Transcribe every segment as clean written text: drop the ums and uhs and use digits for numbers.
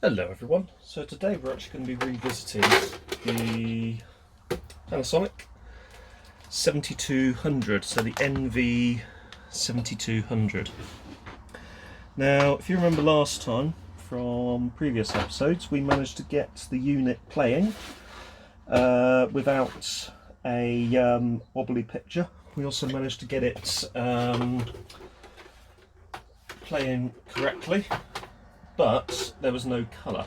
Hello everyone, so today we're actually going to be revisiting the Pansonic 7200, so the NV7200. Now if you remember last time from previous episodes, we managed to get the unit playing without a wobbly picture. We also managed to get it playing correctly, but there was no colour.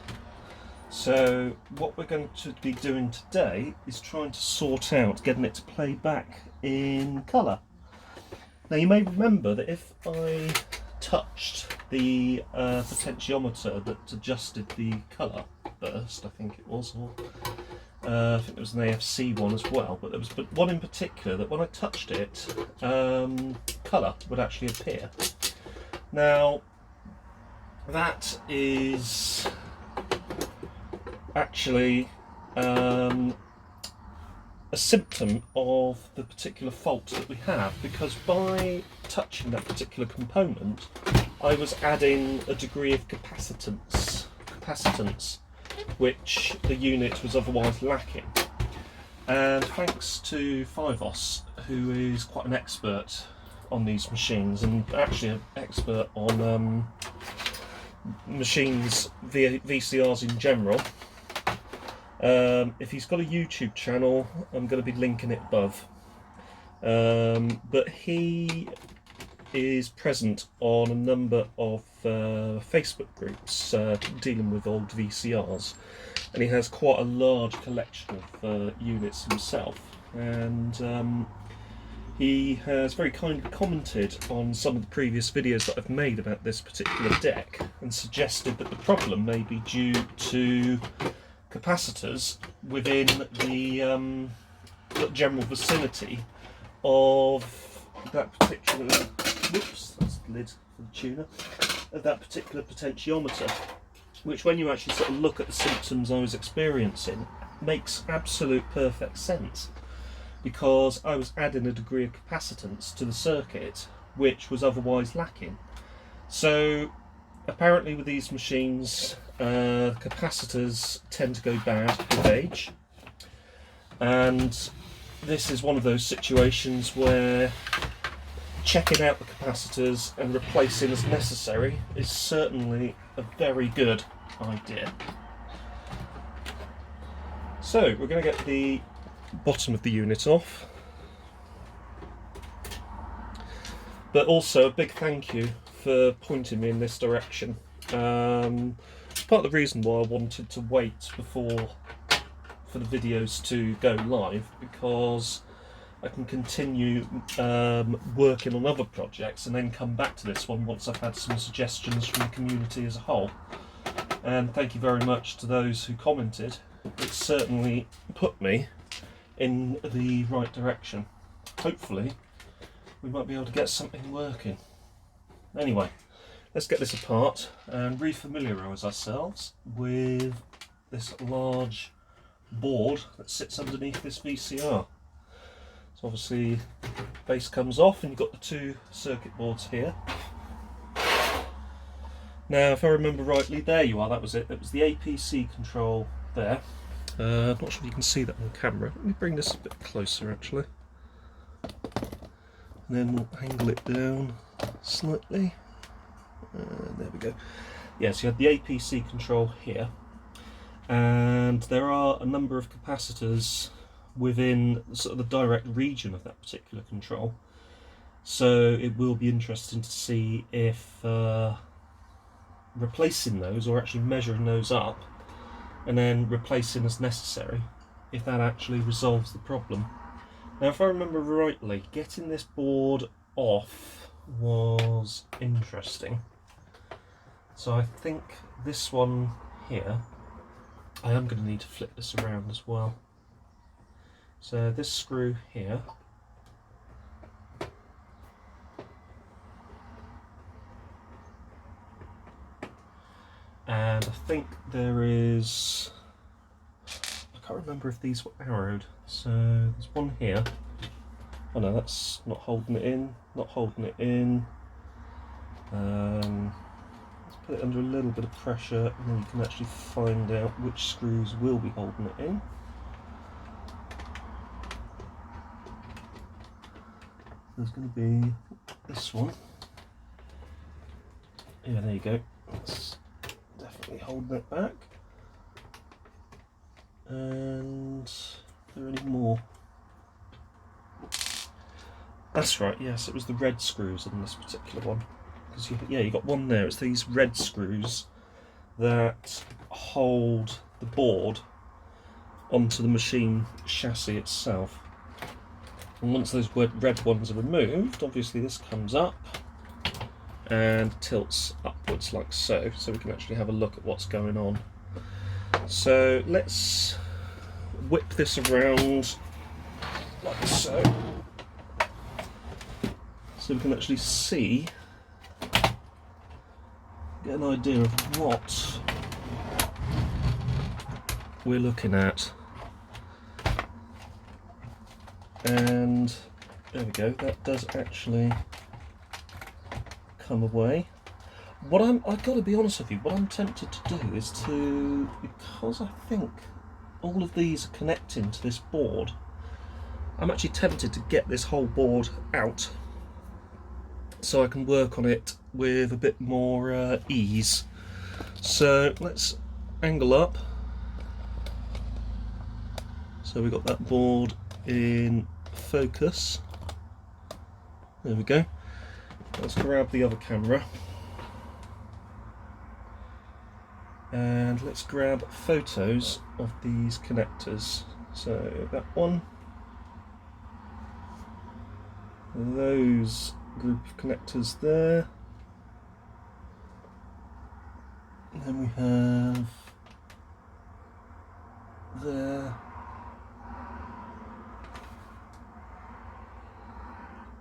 So what we're going to be doing today is trying to sort out getting it to play back in colour. Now you may remember that if I touched the potentiometer that adjusted the colour burst, I think it was, or I think there was an AFC one as well, but there was one in particular that when I touched it, colour would actually appear. Now that is actually a symptom of the particular fault that we have, because by touching that particular component I was adding a degree of capacitance which the unit was otherwise lacking. And thanks to Fivos, who is quite an expert on these machines and actually an expert on machines, VCRs in general. If he's got a YouTube channel, I'm going to be linking it above. But he is present on a number of Facebook groups dealing with old VCRs, and he has quite a large collection of units himself. And he has very kindly commented on some of the previous videos that I've made about this particular deck and suggested that the problem may be due to capacitors within the general vicinity of that particular, whoops, that's the lid for the tuner, of that particular potentiometer, which when you actually sort of look at the symptoms I was experiencing makes absolute perfect sense, because I was adding a degree of capacitance to the circuit which was otherwise lacking. So apparently with these machines, capacitors tend to go bad with age, and this is one of those situations where checking out the capacitors and replacing as necessary is certainly a very good idea. So we're going to get the bottom of the unit off, but also a big thank you for pointing me in this direction. It's part of the reason why I wanted to wait for the videos to go live, because I can continue working on other projects and then come back to this one once I've had some suggestions from the community as a whole. And thank you very much to those who commented. It certainly put me in the right direction. Hopefully we might be able to get something working. Anyway, let's get this apart and refamiliarise ourselves with this large board that sits underneath this VCR. So obviously base comes off and you've got the two circuit boards here. Now if I remember rightly, there you are, that was it. It was the APC control there. I'm not sure if you can see that on camera. Let me bring this a bit closer actually. And then we'll angle it down slightly. There we go. Yeah, so you have the APC control here, and there are a number of capacitors within sort of the direct region of that particular control. So it will be interesting to see if replacing those, or actually measuring those up and then replacing as necessary, if that actually resolves the problem. Now if I remember rightly, getting this board off was interesting. So I think this one here, I am going to need to flip this around as well. So this screw here, and I think there is, I can't remember if these were arrowed, so there's one here. Oh no, that's not holding it in, not holding it in. Let's put it under a little bit of pressure, and then you can actually find out which screws will be holding it in. There's going to be this one. Yeah, there you go. That's definitely holding it back. And are there any more? That's right, yes, it was the red screws on this particular one. Because you got one there. It's these red screws that hold the board onto the machine chassis itself. And once those red ones are removed, obviously this comes up and tilts upwards like so, so we can actually have a look at what's going on. So let's whip this around like so, so we can actually see, get an idea of what we're looking at. And there we go, that does actually come away. I've got to be honest with you, what I'm tempted to do is to, because I think all of these are connecting to this board, I'm actually tempted to get this whole board out so I can work on it with a bit more ease. So let's angle up. So we've got that board in focus. There we go. Let's grab the other camera and let's grab photos of these connectors. So that one, those group of connectors there, and then we have there,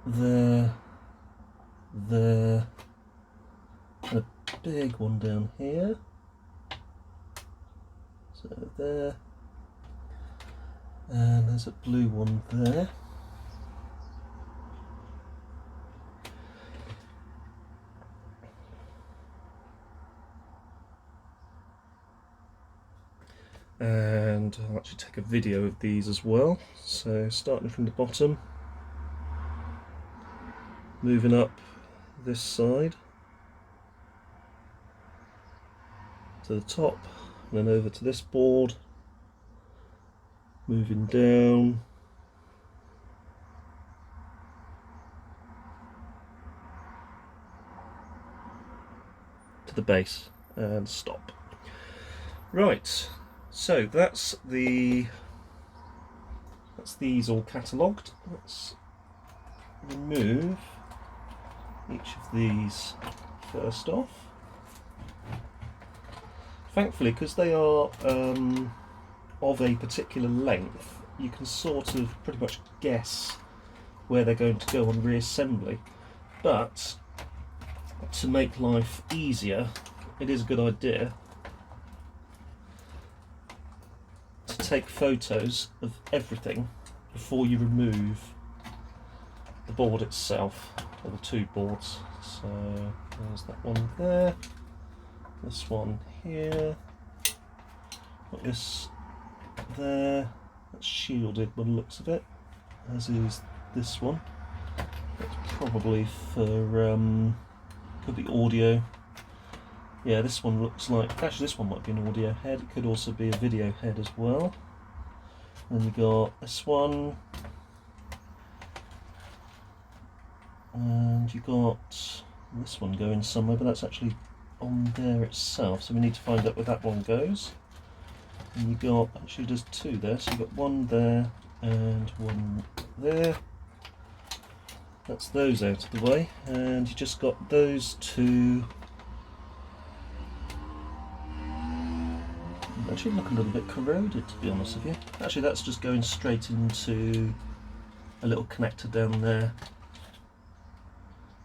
there, there, and a big one down here. So there, and there's a blue one there. And I'll actually take a video of these as well. So starting from the bottom, moving up this side to the top, and then over to this board, moving down to the base and stop. Right, so that's these all catalogued. Let's remove each of these first off. Thankfully, because they are of a particular length, you can sort of pretty much guess where they're going to go on reassembly. But to make life easier, it is a good idea to take photos of everything before you remove the board itself, or the two boards. So there's that one there, this one here, got this there, that's shielded by the looks of it, as is this one. That's probably for could be audio. Yeah, this one looks like, actually this one might be an audio head, it could also be a video head as well. Then you got this one, and you got this one going somewhere, but that's actually on there itself, so we need to find out where that one goes. And you got, actually there's two there, so you've got one there and one there. That's those out of the way, and you just got those two. Actually look a little bit corroded, to be honest with you. Actually that's just going straight into a little connector down there.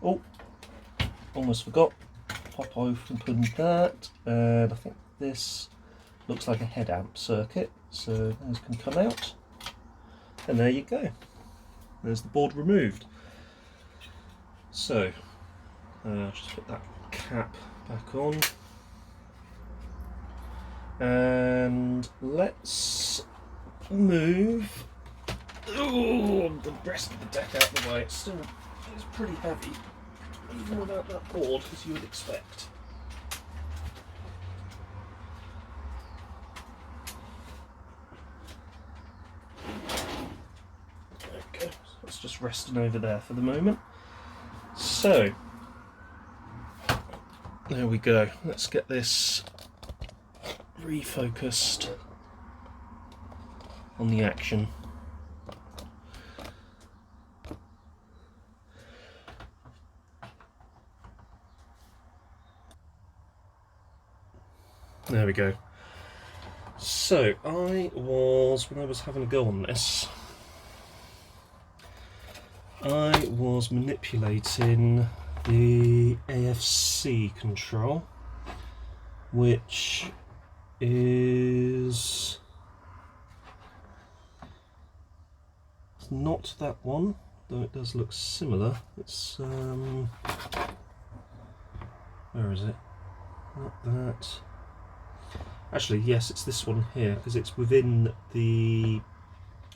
Oh, almost forgot. Pop open that, and I think this looks like a head amp circuit, so those can come out, and there you go. There's the board removed. So just put that cap back on. And let's move the rest of the deck out of the way. It's pretty heavy, even without that board, as you would expect. Okay, so it's just resting over there for the moment. So, there we go. Let's get this refocused on the action. There we go. So when I was having a go on this, I was manipulating the AFC control, which is not that one, though it does look similar. It's where is it? Not that. Actually, yes, it's this one here, because it's within the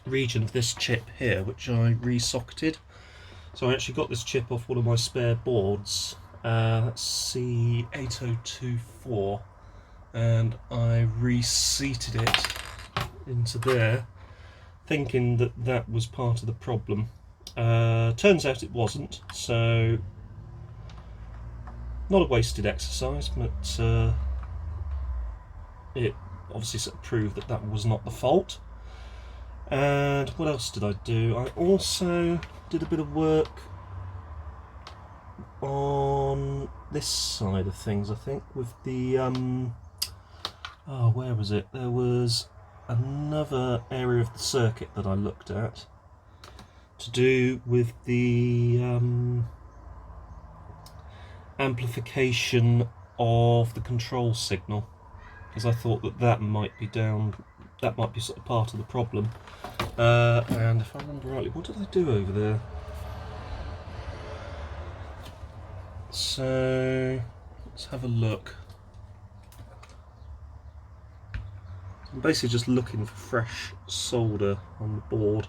region of this chip here, which I re-socketed. So I actually got this chip off one of my spare boards, that's C8024, and I reseated it into there, thinking that that was part of the problem. Turns out it wasn't, so not a wasted exercise, but it obviously sort of proved that that was not the fault. And what else did I do? I also did a bit of work on this side of things, I think, with the where was it? There was another area of the circuit that I looked at to do with the amplification of the control signal, because I thought that that might be sort of part of the problem. And if I remember rightly, what did I do over there? So let's have a look. I'm basically just looking for fresh solder on the board.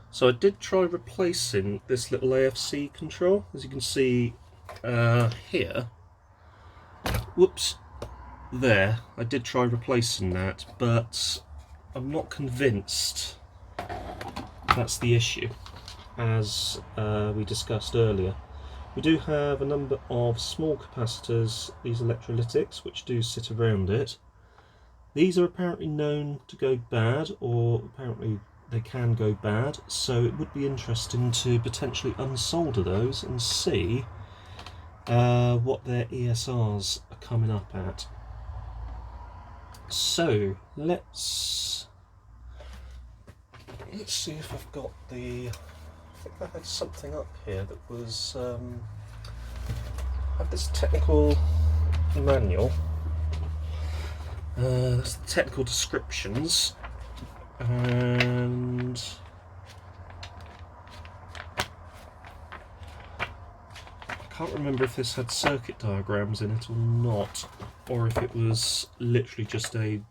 So I did try replacing this little AFC control, as you can see here. Whoops, there. I did try replacing that, but I'm not convinced that's the issue, as we discussed earlier. We do have a number of small capacitors, these electrolytics, which do sit around it. These are apparently known to go bad, or apparently they can go bad, so it would be interesting to potentially unsolder those and see what their ESRs are coming up at. So let's see if I've got the. I think I had something up here that was. I have this technical manual. That's the technical descriptions, and I can't remember if this had circuit diagrams in it or not, or if it was literally just a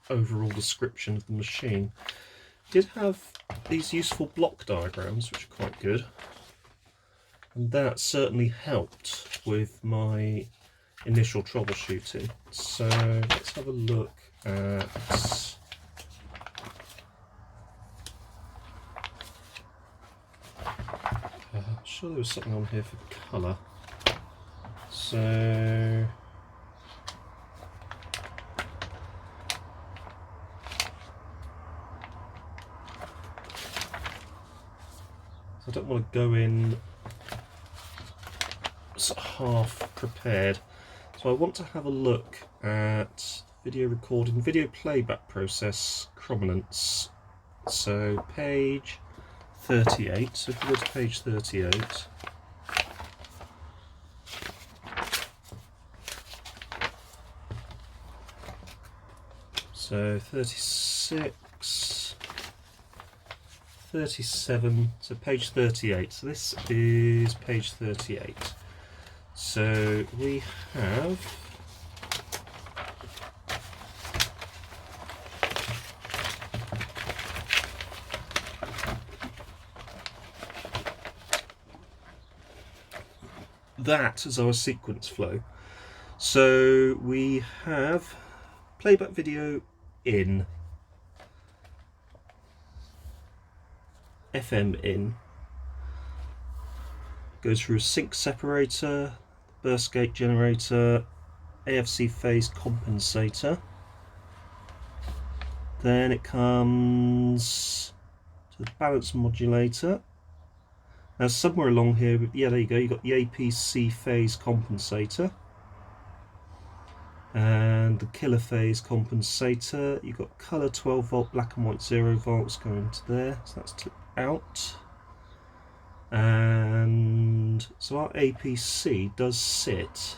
overall description of the machine. It did have these useful block diagrams, which are quite good, and that certainly helped with my initial troubleshooting. So let's have a look at I'm sure there was something on here for colour. So I don't want to go in sort of half prepared, so I want to have a look at video recording, video playback process chrominance. So page 38, so if you go to page 38, so 36, 37, so page 38. So this is page 38. So we have that as our sequence flow. So we have playback video in, FM in, goes through a sync separator, burst gate generator, AFC phase compensator, then it comes to the balance modulator. Now somewhere along here, yeah, there you go, you've got the APC phase compensator and the killer phase compensator. You've got colour 12 volt, black and white 0 volts going to there, so that's to out. And so our APC does sit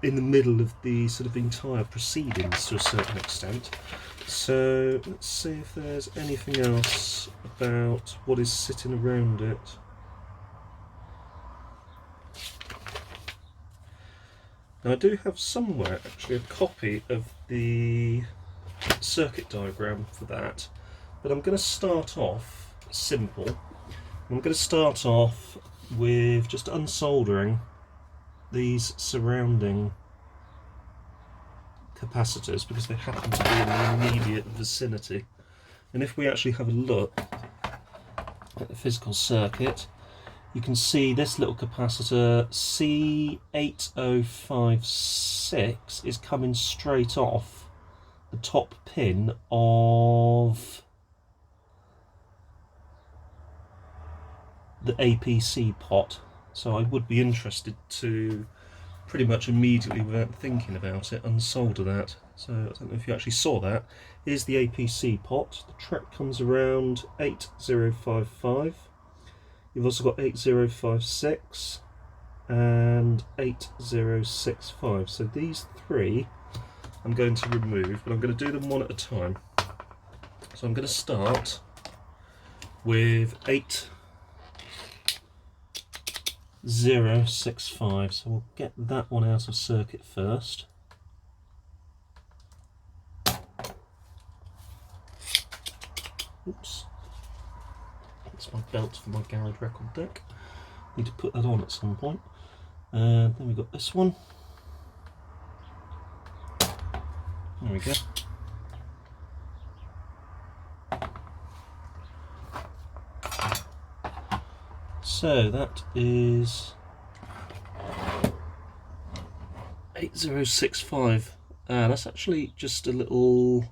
in the middle of the sort of entire proceedings to a certain extent. So let's see if there's anything else about what is sitting around it. Now I do have somewhere actually a copy of the circuit diagram for that, but I'm going to start off simple. I'm going to start off with just unsoldering these surrounding capacitors because they happen to be in the immediate vicinity. And if we actually have a look at the physical circuit, you can see this little capacitor C8056 is coming straight off the top pin of the APC pot. So I would be interested to pretty much immediately, without thinking about it, unsolder that. So I don't know if you actually saw that. Here's the APC pot. The track comes around 8055. You've also got 8056 and 8065. So these three I'm going to remove, but I'm going to do them one at a time. So I'm going to start with 8065. So we'll get that one out of circuit first. Oops. That's my belt for my garage record deck. Need to put that on at some point. And then we've got this one. There we go. So that is 8065. That's actually just a little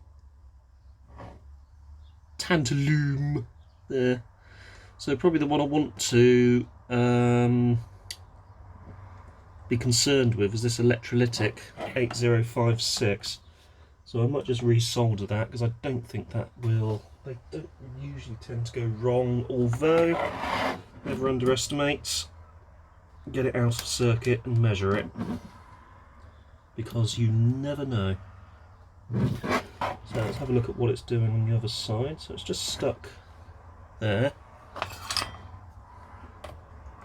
tantalum there. So probably the one I want to be concerned with is this electrolytic 8056. So I might just resolder that because I don't think that will. They don't usually tend to go wrong, although never underestimate. Get it out of circuit and measure it because you never know. So let's have a look at what it's doing on the other side. So it's just stuck there.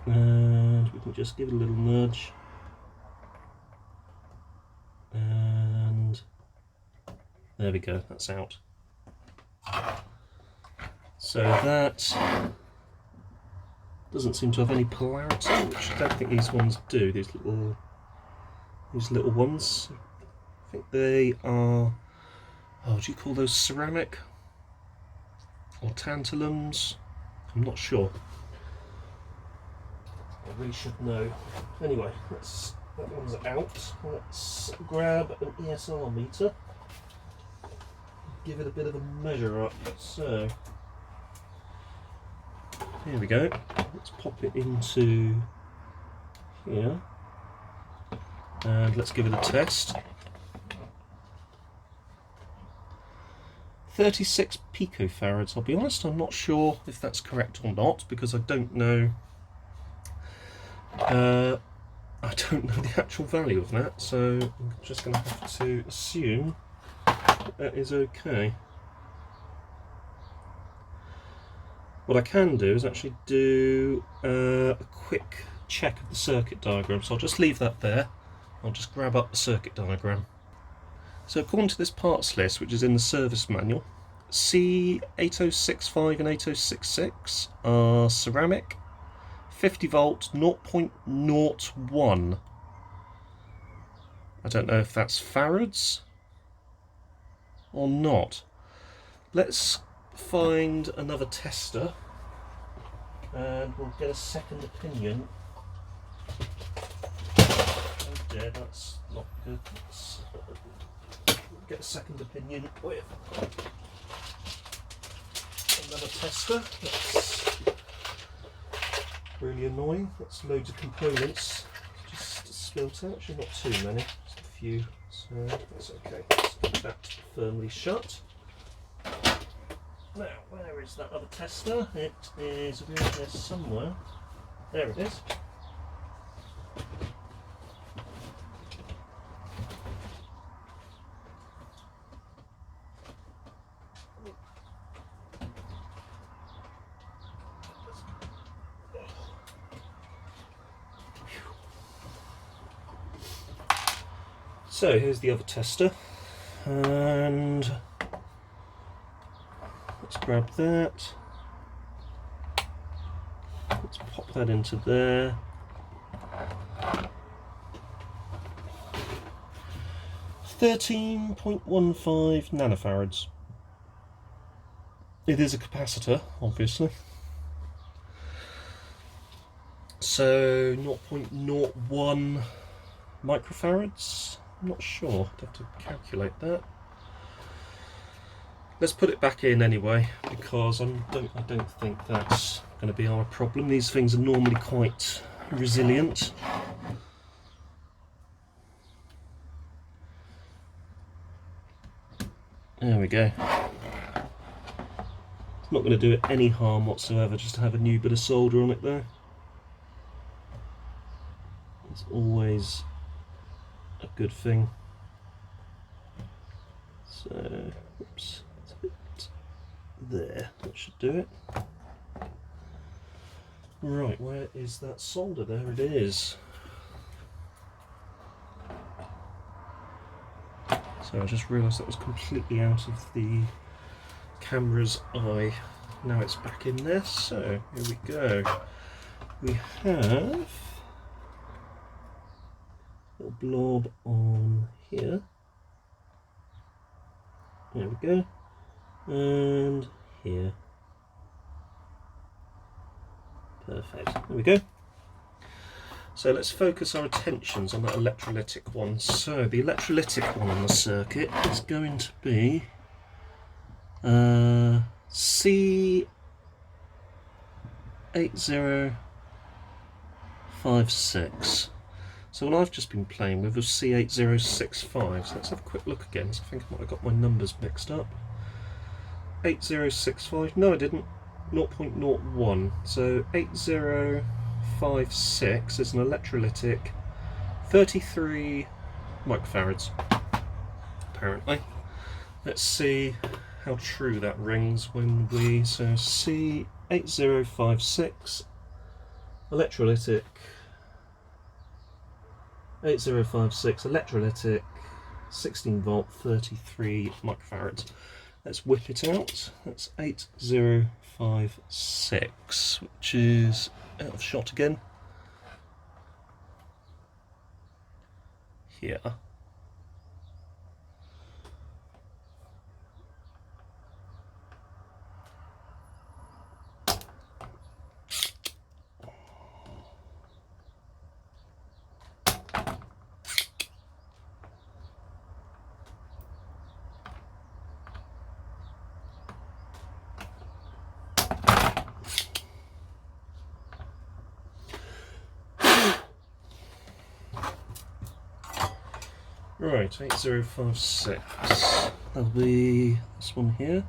And we can just give it a little nudge. And there we go, that's out. So that doesn't seem to have any polarity, which I don't think these ones do, these little ones. I think they are, oh, do you call those ceramic? Or tantalums? I'm not sure. I really should know. Anyway, that one's out. Let's grab an ESR meter. Give it a bit of a measure up. So, here we go. Let's pop it into here. And let's give it a test. 36 picofarads. I'll be honest, I'm not sure if that's correct or not because I don't know. I don't know the actual value of that, so I'm just going to have to assume that is okay. What I can do is actually do a quick check of the circuit diagram, so I'll just leave that there. I'll just grab up the circuit diagram. So according to this parts list, which is in the service manual, C8065 and 8066 are ceramic, 50 volt, 0.01. I don't know if that's farads or not. Let's find another tester and we'll get a second opinion. Oh dear, that's not good. Let's get a second opinion with another tester. That's really annoying. That's loads of components just spilt out. Actually, not too many, just a few. So that's okay. Let's keep that firmly shut. Now, where is that other tester? It is around there somewhere. There it is. So here's the other tester, and let's grab that. Let's pop that into there. .15 nanofarads. It is a capacitor, obviously. So 0.01 microfarads. I'm not sure. I'd have to calculate that. Let's put it back in anyway, because I don't think that's going to be our problem. These things are normally quite resilient. There we go. It's not going to do it any harm whatsoever just to have a new bit of solder on it there. It's always a good thing. So, oops, it's a bit there. That should do it. Right, where is that solder? There it is. So I just realised that was completely out of the camera's eye. Now it's back in there. So here we go. We have a little blob on here. There we go. And here. Perfect. There we go. So let's focus our attentions on that electrolytic one. So the electrolytic one on the circuit is going to be C8056. So what I've just been playing with was C8065. So let's have a quick look again. So I think I might have got my numbers mixed up. 8065. No, I didn't. 0.01. So 8056 is an electrolytic, 33 microfarads, apparently. Let's see how true that rings when we, so C8056 electrolytic, 8056 electrolytic, 16 volt, 33 microfarads. Let's whip it out. That's 8056, which is out of shot again. Here. Right, 8056. That'll be this one here.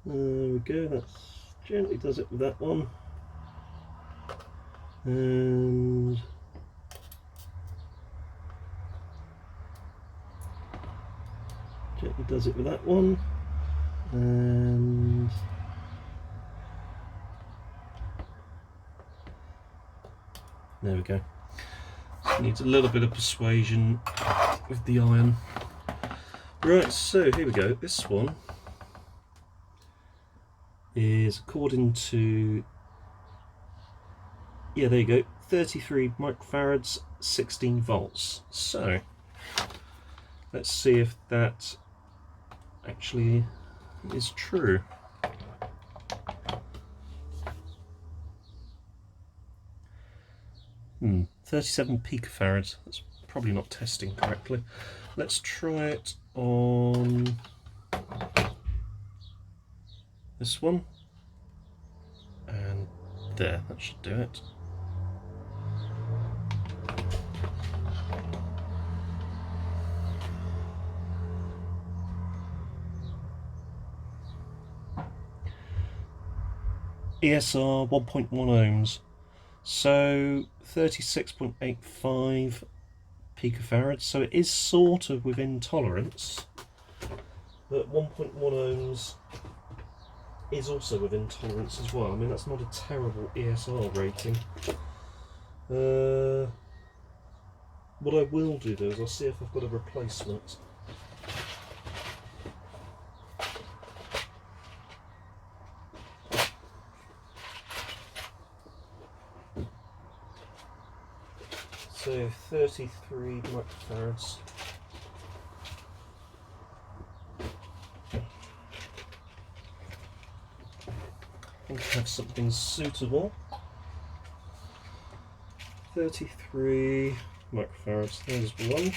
There we go, that gently does it with that one. And gently does it with that one. And there we go. Just needs a little bit of persuasion with the iron. Right, so here we go. This one is according to, yeah, there you go, 33 microfarads, 16 volts. So let's see if that actually is true. Hmm, 37 picofarads. That's probably not testing correctly. Let's try it on this one. And there, that should do it. ESR 1.1 ohms, so 36.85 picofarads, so it is sort of within tolerance, but 1.1 ohms is also within tolerance as well. I mean, that's not a terrible ESR rating. What I will do though is I'll see if I've got a replacement. So 33 microfarads. I think I have something suitable. 33 microfarads, there's one.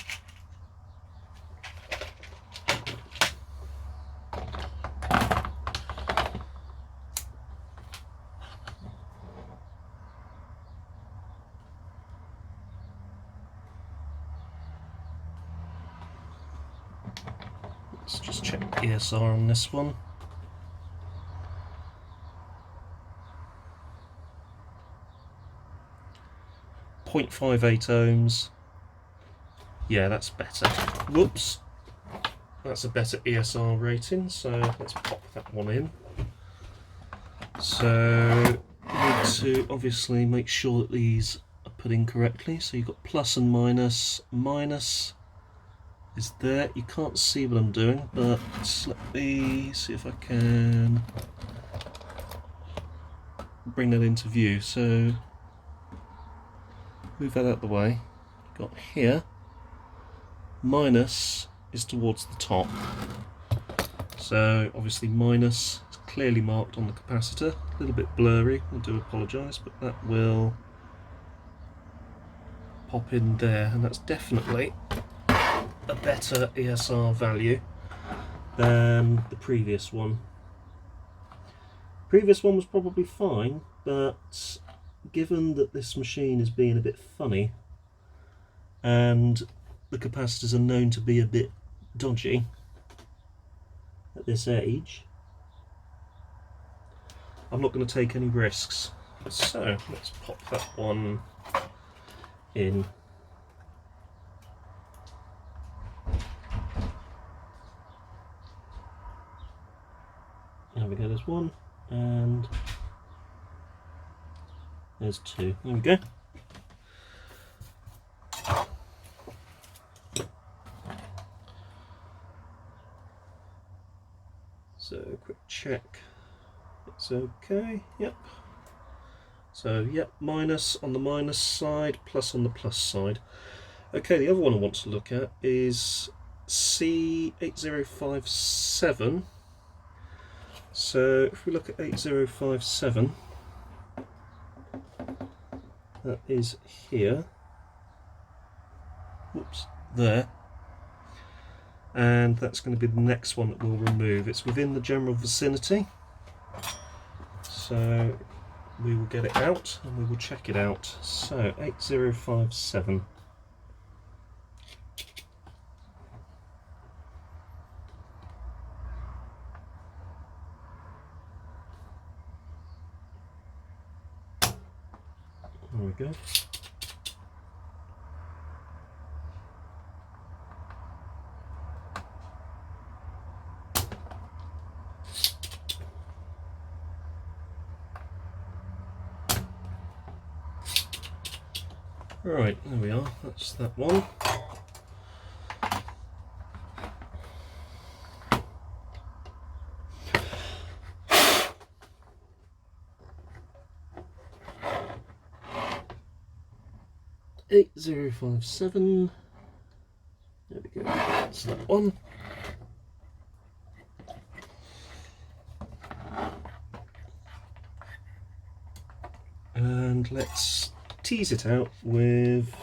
Let's just check ESR on this one. .58 ohms. Yeah, that's better. Whoops. That's a better ESR rating, so let's pop that one in. So you need to obviously make sure that these are put in correctly. So you've got plus and minus. Minus is there. You can't see what I'm doing, but let me see if I can bring that into view. So move that out of the way. Got here, minus is towards the top. So obviously minus is clearly marked on the capacitor. A little bit blurry, I do apologise, but that will pop in there, and that's definitely a better ESR value than the previous one. Previous one was probably fine, but given that this machine is being a bit funny and the capacitors are known to be a bit dodgy at this age, I'm not going to take any risks. So let's pop that one in. There we go, there's one, and there's two. There we go. So quick check, it's okay, yep. So yep, minus on the minus side, plus on the plus side. Okay, the other one I want to look at is C8057. So if we look at 8057, that is here, whoops, there, and that's going to be the next one that we'll remove. It's within the general vicinity, so we will get it out and we will check it out. So 8057. we go. Right, there we are, that's that one. $8057. There we go, that's that one. And let's tease it out with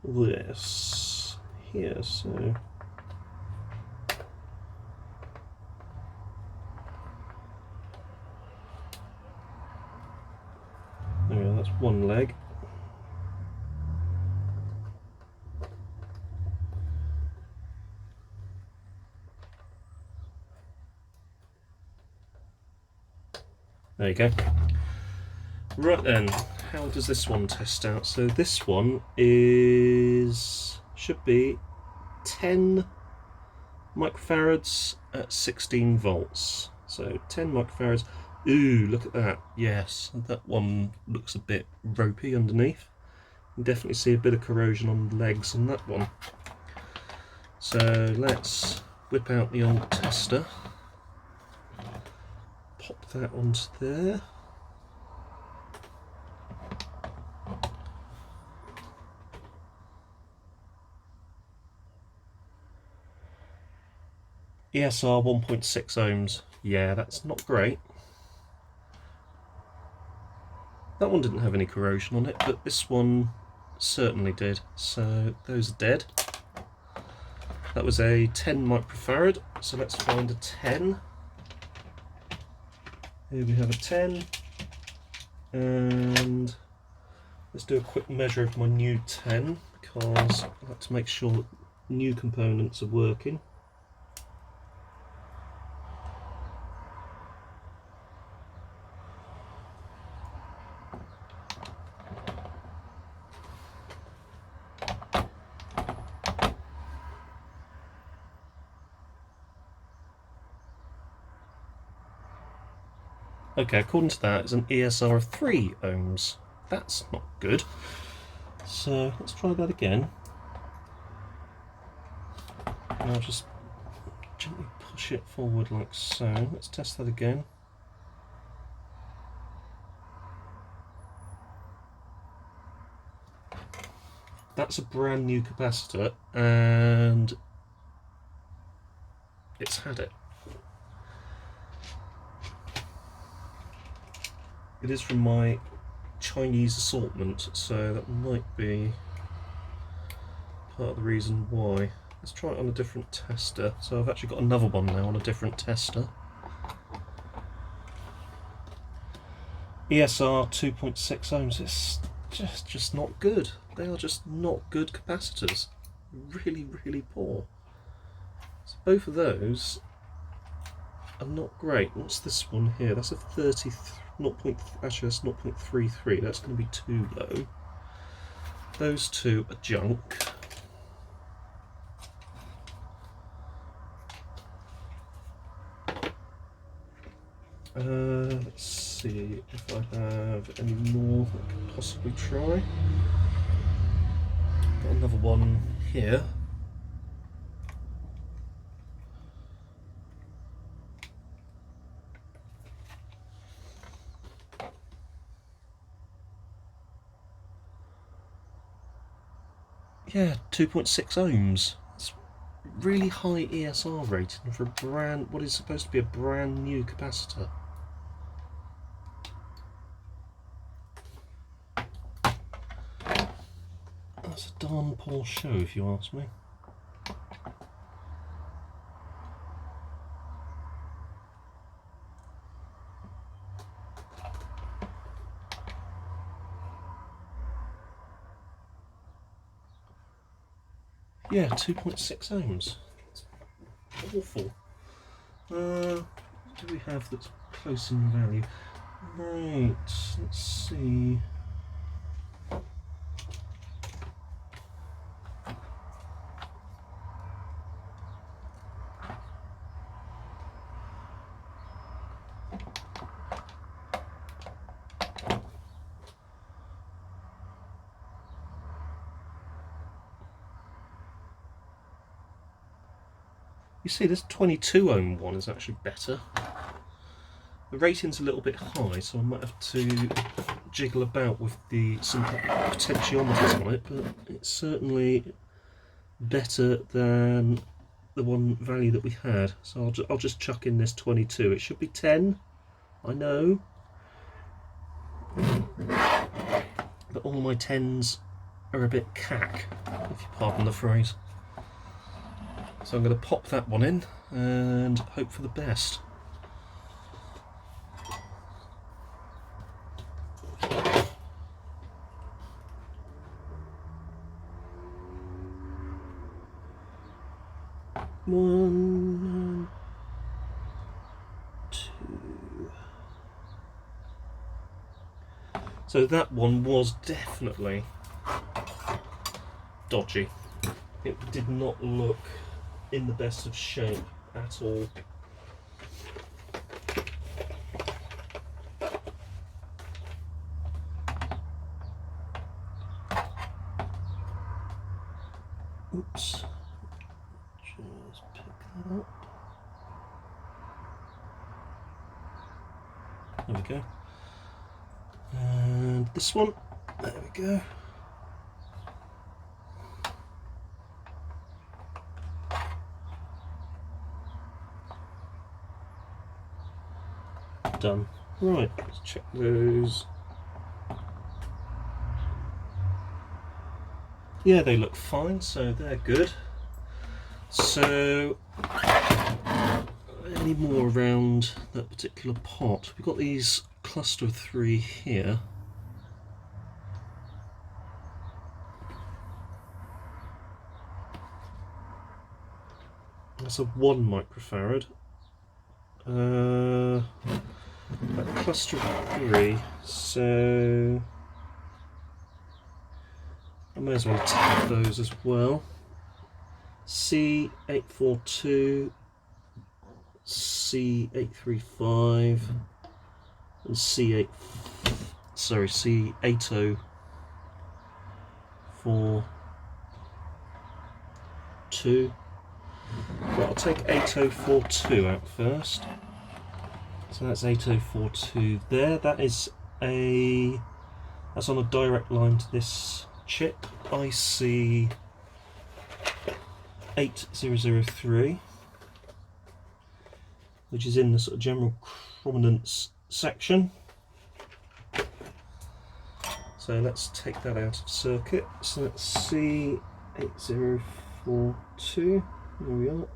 this here, so there we go, that's one leg. There you go. Right then, how does this one test out? So this one should be 10 microfarads at 16 volts. So 10 microfarads. Ooh, look at that. Yes, that one looks a bit ropey underneath. You can definitely see a bit of corrosion on the legs on that one. So let's whip out the old tester. Pop that onto there. ESR 1.6 ohms. Yeah, that's not great. That one didn't have any corrosion on it, but this one certainly did. So those are dead. That was a 10 microfarad, so let's find a 10. Here we have a 10. And let's do a quick measure of my new 10, because I like to make sure that new components are working. Okay, according to that, it's an ESR of 3 ohms. That's not good. So let's try that again. And I'll just gently push it forward like so. Let's test that again. That's a brand new capacitor, and it's had it. It is from my Chinese assortment, so that might be part of the reason why. Let's try it on a different tester. So I've actually got another one now on a different tester. ESR 2.6 ohms. It's just not good. They are just not good capacitors. Really, really poor. So both of those are not great. What's this one here? That's a 30. Actually, that's 0.33. That's going to be too low. Those two are junk. Let's see if I have any more I could possibly try. Got another one here. Yeah, 2.6 ohms. It's really high ESR rating for what is supposed to be a brand new capacitor. That's a darn poor show, if you ask me. Yeah, 2.6 ohms. It's awful. What do we have that's close in value? Right, let's see. You see, this 22 ohm one is actually better. The rating's a little bit high, so I might have to jiggle about with some potentiometers on it, but it's certainly better than the one value that we had. So I'll just chuck in this 22. It should be 10, I know, but all my 10s are a bit cack, if you pardon the phrase. So I'm going to pop that one in and hope for the best. One, two. So that one was definitely dodgy. It did not look in the best of shape at all. Oops. Just pick that up. There we go. And this one. There we go. Done. Right, let's check those. Yeah, they look fine, so they're good. So, any more around that particular pot? We've got these cluster of 3 here. That's a 1 microfarad. That cluster of 3, so I may as well tag those as well. C842, C835, and C8042. Well, I'll take 8042 out first. So that's 8042 there. That's on a direct line to this chip, IC 8003, which is in the sort of general chrominance section. So let's take that out of circuit. So that's C8042. There we are.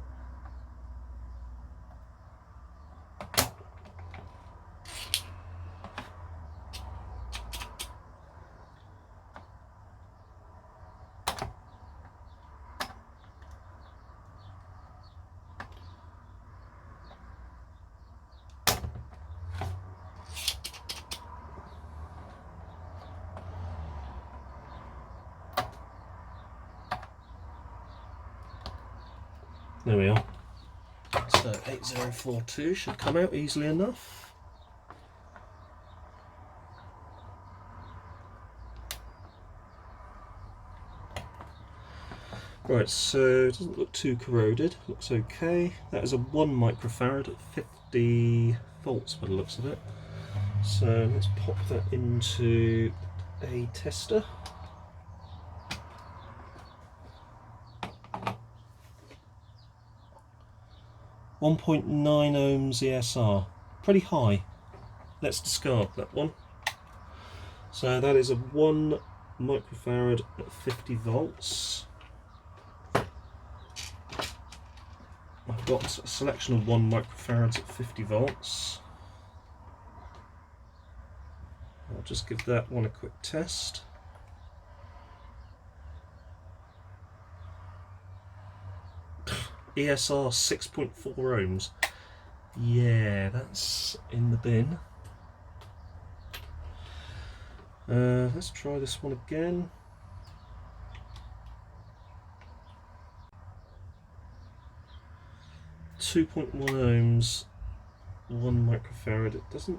There we are. So 8042 should come out easily enough. Right, so it doesn't look too corroded, looks okay. That is a 1 microfarad at 50 volts by the looks of it. So let's pop that into a tester. .9 ohms ESR, pretty high. Let's discard that one. So that is a 1 microfarad at 50 volts. I've got a selection of 1 microfarads at 50 volts. I'll just give that one a quick test. ESR 6.4 ohms. Yeah, that's in the bin. Let's try this one again. .1 ohms, 1 microfarad. It doesn't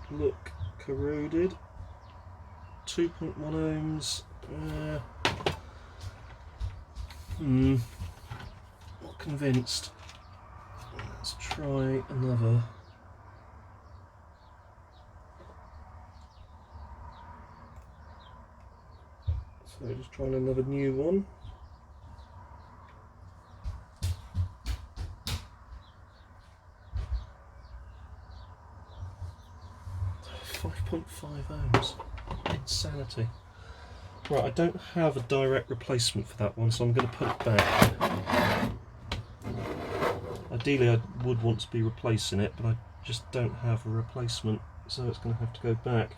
look corroded. 2.1 ohms. Not convinced. try another. So just trying another new one. 5.5 ohms. Insanity. Right, I don't have a direct replacement for that one, so I'm going to put it back. Ideally I would want to be replacing it, but I just don't have a replacement, so it's going to have to go back.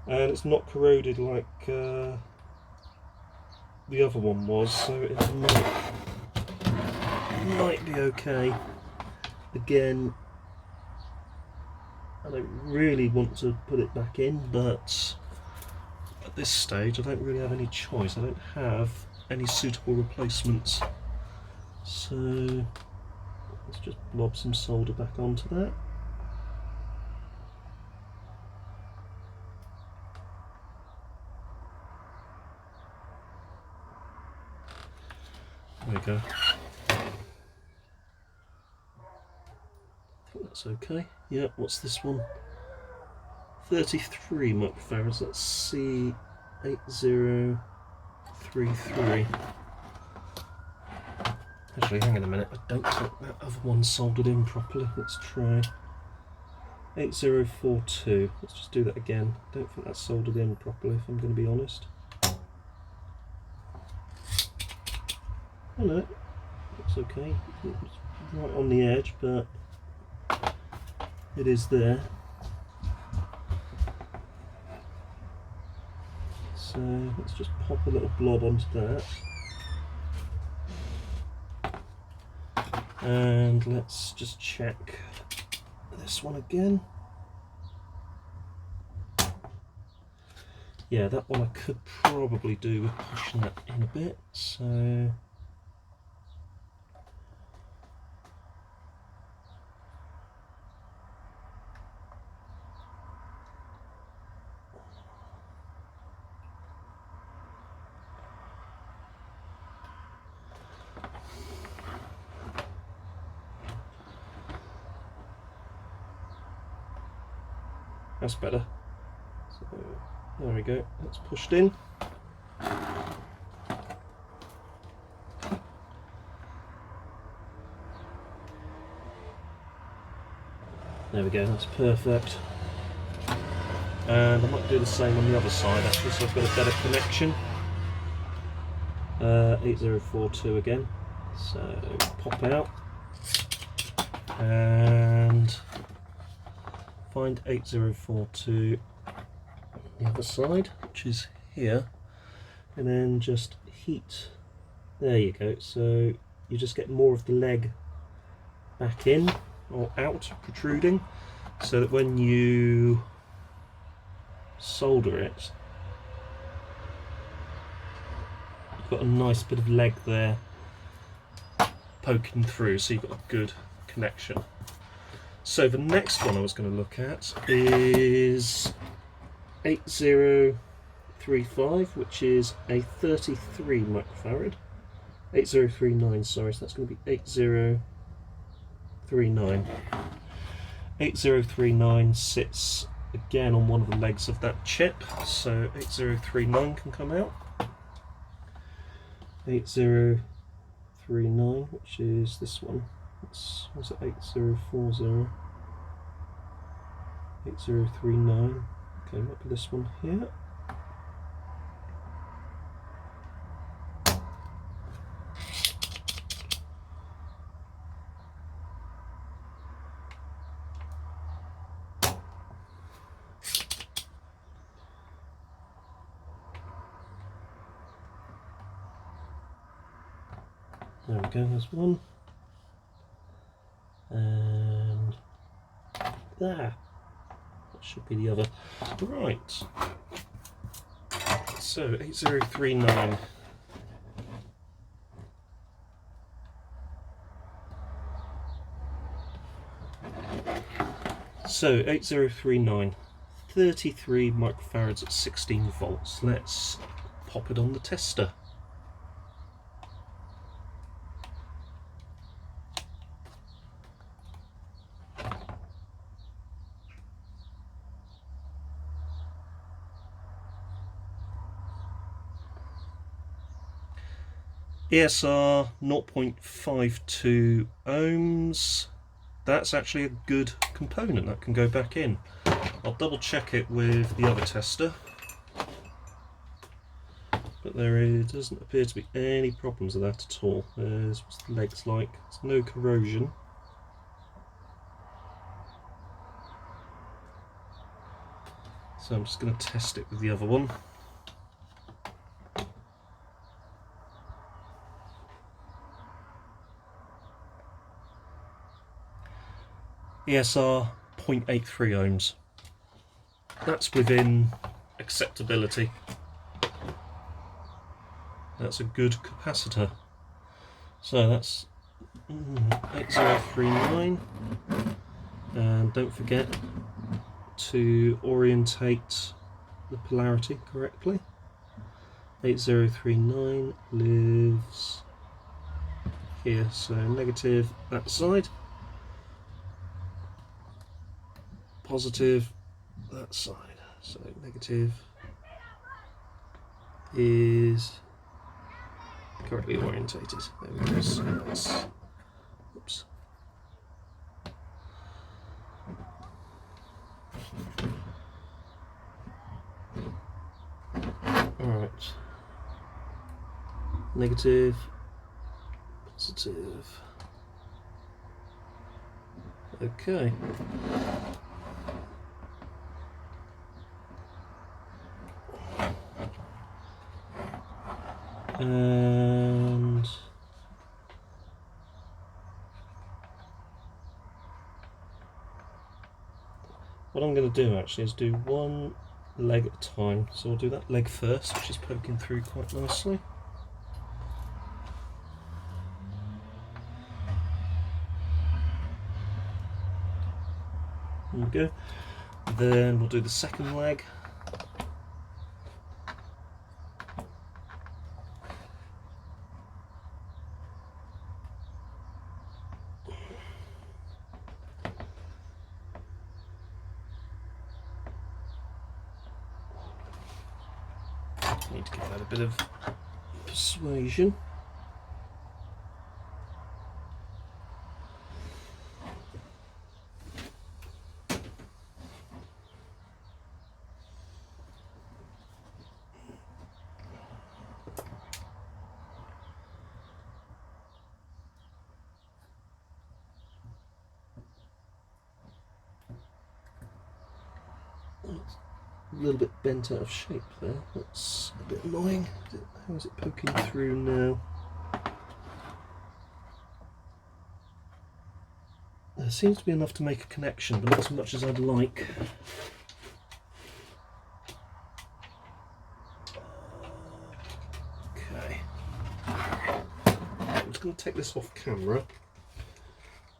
And it's not corroded like the other one was, so it might be okay. Again, I don't really want to put it back in, but at this stage I don't really have any choice. I don't have any suitable replacements. So let's just blob some solder back onto that. There we go. I think that's okay. Yeah, what's this one? 33 microfarads, that's C8033. Actually, hang on a minute, I don't think that other one's soldered in properly. Let's try 8042. Let's just do that again. I don't think that's soldered in properly, if I'm going to be honest. Oh no, looks okay. It's right on the edge, but it is there. So let's just pop a little blob onto that. And let's just check this one again. Yeah, that one I could probably do with pushing that in a bit, so that's better. So there we go, that's pushed in. There we go, that's perfect. And I might do the same on the other side actually, so I've got a better connection. 8042 again. So pop out and find 8042 on the other side, which is here, and then just heat. There you go. So you just get more of the leg back in or out, protruding, so that when you solder it, you've got a nice bit of leg there poking through, so you've got a good connection. So the next one I was going to look at is 8035, which is a 33 microfarad. 8039, sorry, so that's going to be 8039. 8039 sits again on one of the legs of that chip, so 8039 can come out. 8039, which is this one. Was it 8040? 8039. Okay, might be this one here. There we go, there's one. And there. That should be the other. Right. So 8039. So 8039. 33 microfarads at 16 volts. Let's pop it on the tester. ESR 0.52 ohms. That's actually a good component that can go back in. I'll double check it with the other tester, but there doesn't appear to be any problems with that at all. What's the legs like? There's no corrosion. So I'm just going to test it with the other one. ESR 0.83 ohms. That's within acceptability. That's a good capacitor. So that's 8039, and don't forget to orientate the polarity correctly. 8039 lives here, so negative that side, positive that side. So negative is correctly orientated. There we go. So that's, oops. Alright. Negative, positive. Okay. And what I'm going to do actually is do one leg at a time. So I'll do that leg first, which is poking through quite nicely. There we go. Then we'll do the second leg. Need to give that a bit of persuasion. A little bit bent out of shape there. That's a bit annoying. How is it poking through now? There seems to be enough to make a connection, but not as much as I'd like. Okay. I'm just going to take this off camera.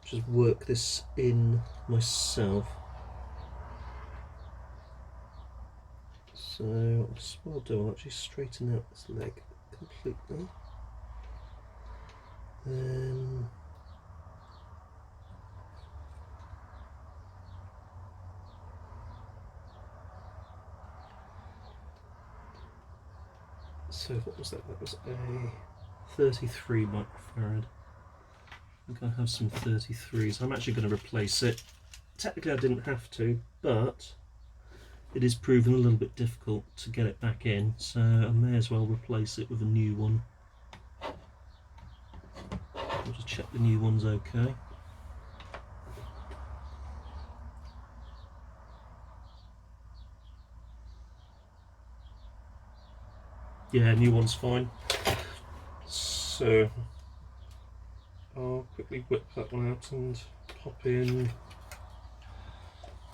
Just work this in myself. So what I'll do, I'll actually straighten out this leg completely. Then so what was that? That was a 33 microfarad. I think I have some 33s. I'm actually going to replace it. Technically I didn't have to, but it is proven a little bit difficult to get it back in, so I may as well replace it with a new one. I'll just check the new one's okay. Yeah, new one's fine. So I'll quickly whip that one out and pop in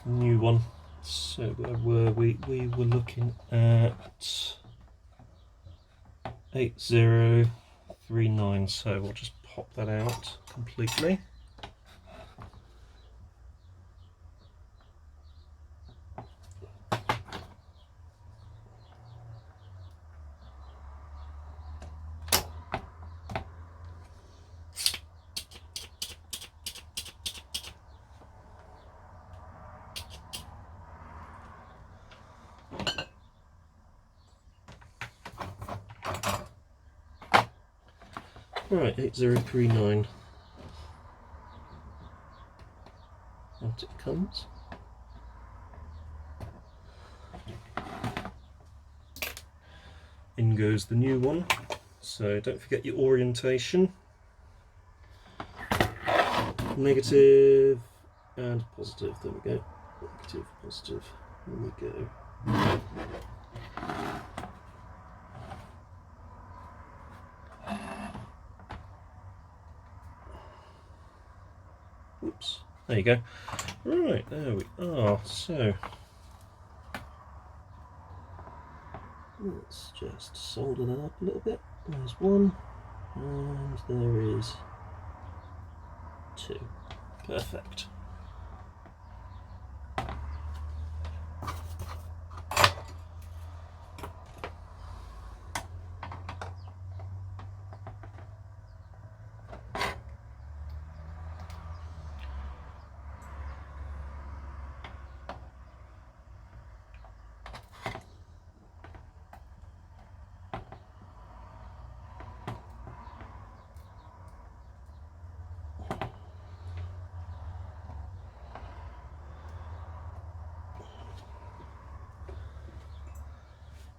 a new one. So where were we? We were looking at 8039, so we'll just pop that out completely. Right, 8039. Out it comes. In goes the new one. So don't forget your orientation. Negative and positive. There we go. Negative, positive. There we go. Oops. There you go. Right, there we are. So let's just solder that up a little bit. There's one, and there is two. Perfect.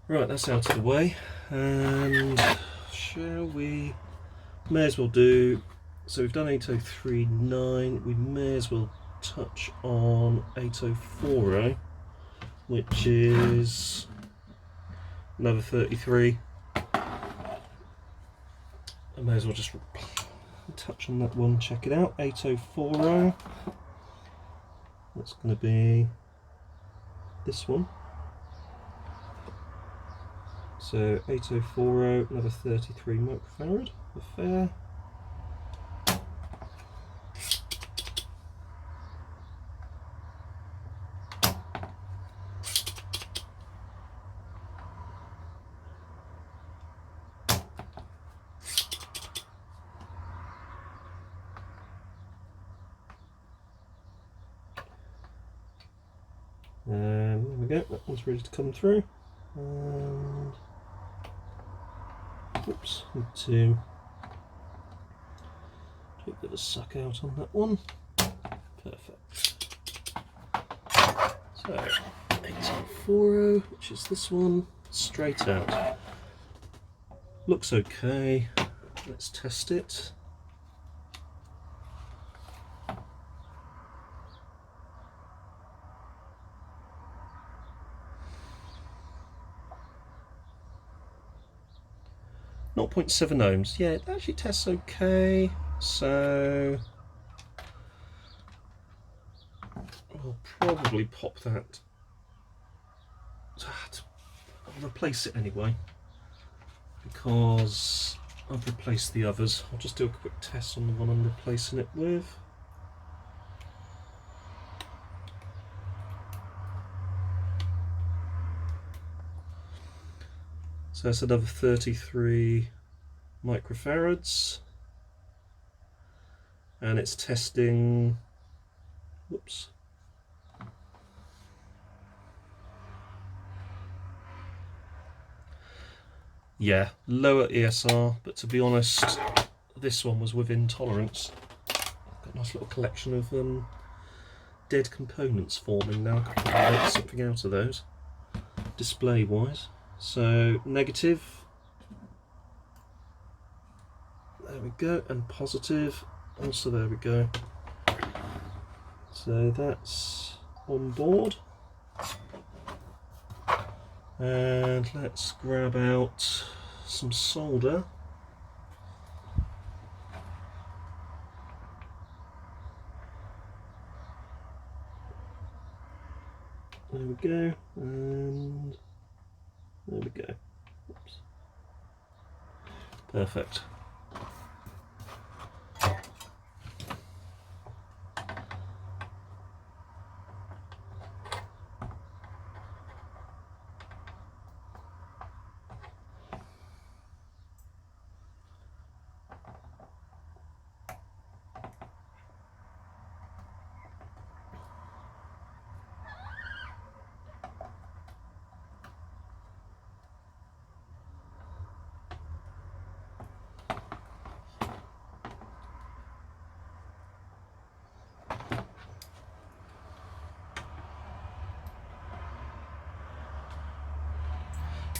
Right, that's out of the way, and shall we? May as well do. So we've done 8039. We may as well touch on 8040, which is another 33. I may as well just touch on that one. Check it out. 8040. That's going to be this one. So 8040, another 33 microfarad, affair. And there we go, that one's ready to come through. And oops, need to take a bit of suck out on that one. Perfect. So 8040, which is this one, straight out. Looks okay. Let's test it. Not 0.7 ohms. Yeah, it actually tests okay. So I'll probably pop that. I'll replace it anyway because I've replaced the others. I'll just do a quick test on the one I'm replacing it with. So that's another 33 microfarads, and it's testing, whoops, yeah, lower ESR, but to be honest, this one was within tolerance. Got a nice little collection of dead components forming now. I could probably make something out of those, display wise. So negative, there we go, and positive, also there we go. So that's on board. And let's grab out some solder. There we go, and there we go. Oops. Perfect.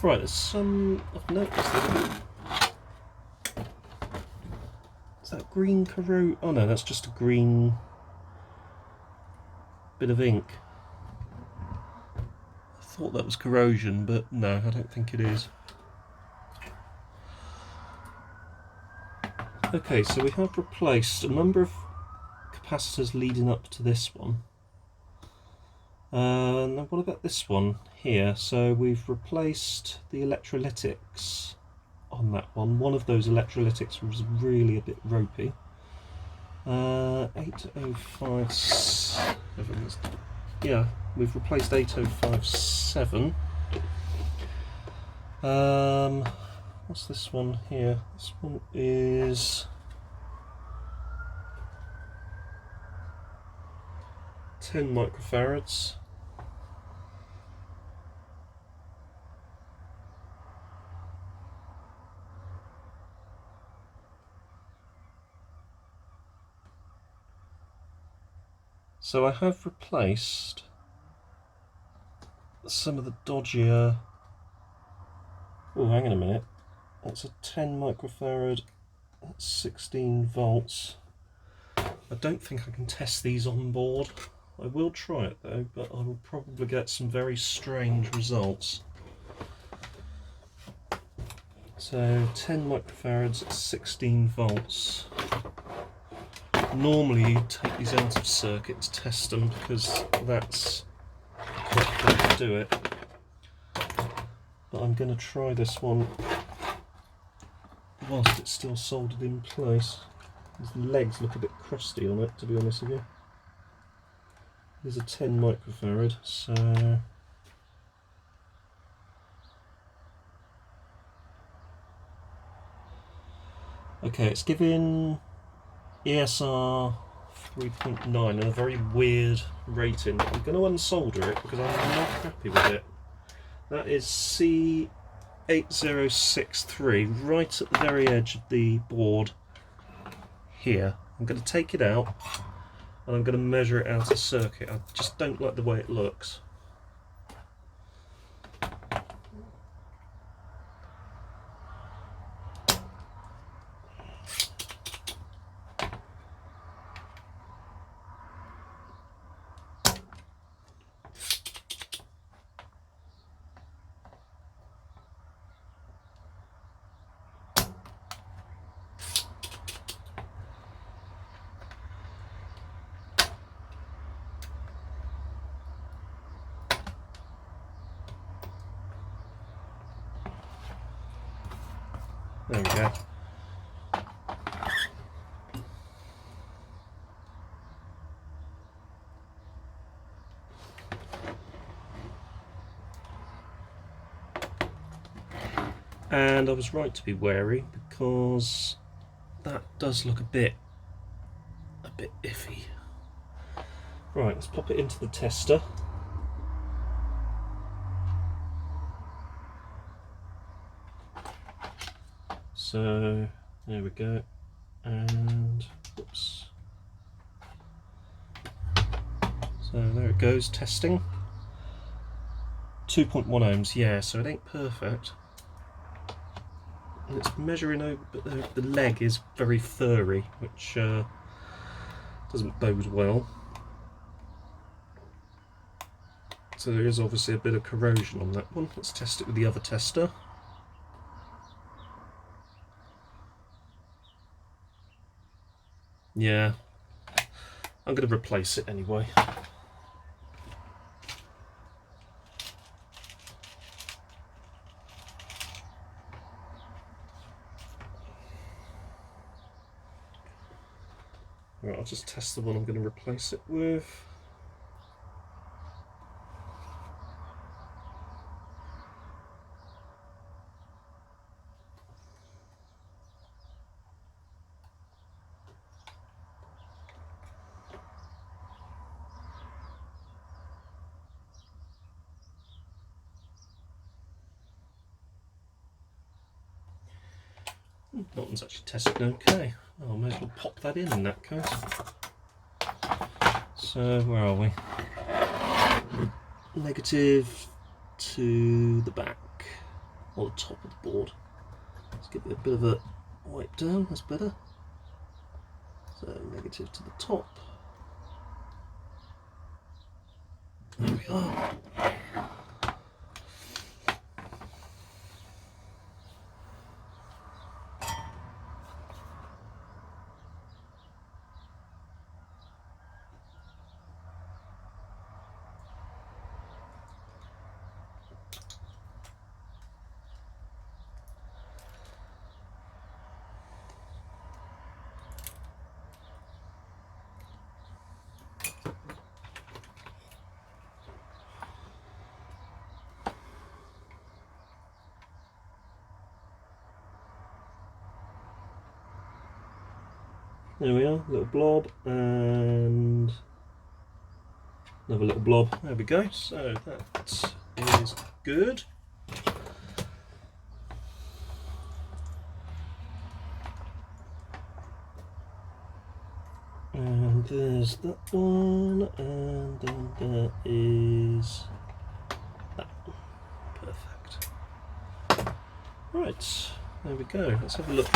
Right, there's some, I've noticed that. Is that green corro? Oh no, that's just a green bit of ink. I thought that was corrosion, but no, I don't think it is. Okay, so we have replaced a number of capacitors leading up to this one. Now what about this one here? So we've replaced the electrolytics on that one. One of those electrolytics was really a bit ropey. 8057. Yeah, we've replaced 8057. What's this one here? This one is 10 microfarads. So I have replaced some of the dodgier. Oh, hang on a minute. That's a 10 microfarad, that's 16 volts. I don't think I can test these on board. I will try it though, but I will probably get some very strange results. So 10 microfarads at 16 volts. Normally you take these out of circuit to test them because that's the correct way to do it. But I'm going to try this one whilst it's still soldered in place. These legs look a bit crusty on it, to be honest with you. There's a 10 microfarad, so okay, it's giving ESR 3.9 and a very weird rating. I'm going to unsolder it because I'm not happy with it. That is C8063, right at the very edge of the board here. I'm going to take it out and I'm going to measure it out of circuit. I just don't like the way it looks. There we go. And I was right to be wary because that does look a bit iffy. Right, let's pop it into the tester. So there we go, and oops. So there it goes, testing. 2.1 ohms, yeah, so it ain't perfect. And it's measuring over, but the leg is very furry, which doesn't bode well. So there is obviously a bit of corrosion on that one. Let's test it with the other tester. Yeah, I'm going to replace it anyway. Right, I'll just test the one I'm going to replace it with. That one's actually tested okay. I may as well pop that in that case. So where are we? Negative to the back. on the top of the board. Let's give it a bit of a wipe down, that's better. So negative to the top. There we are. There we are, little blob and another little blob. There we go. So that is good. And there's that one, and then there is that one. Perfect. Right, there we go. Let's have a look.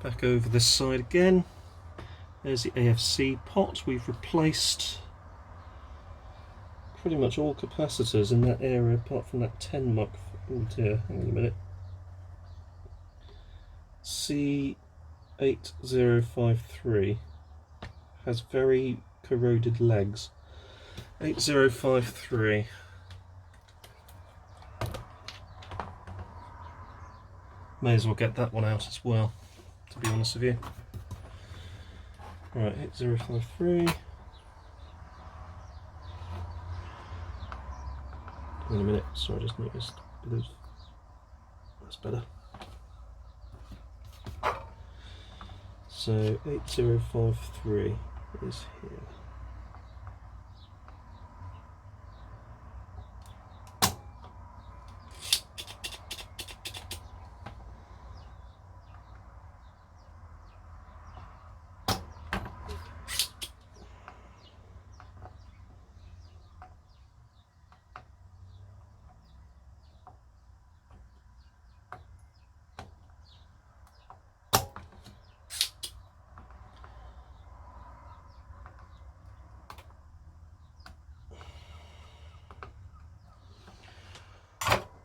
Back over this side again. There's the AFC pot. We've replaced pretty much all capacitors in that area apart from that 10 mic. Oh dear, hang on a minute. C8053 has very corroded legs. 8053. May as well get that one out as well, to be honest with you. Right, 8053. In a minute, sorry, I just noticed a bit of, that's better. So 8053 is here.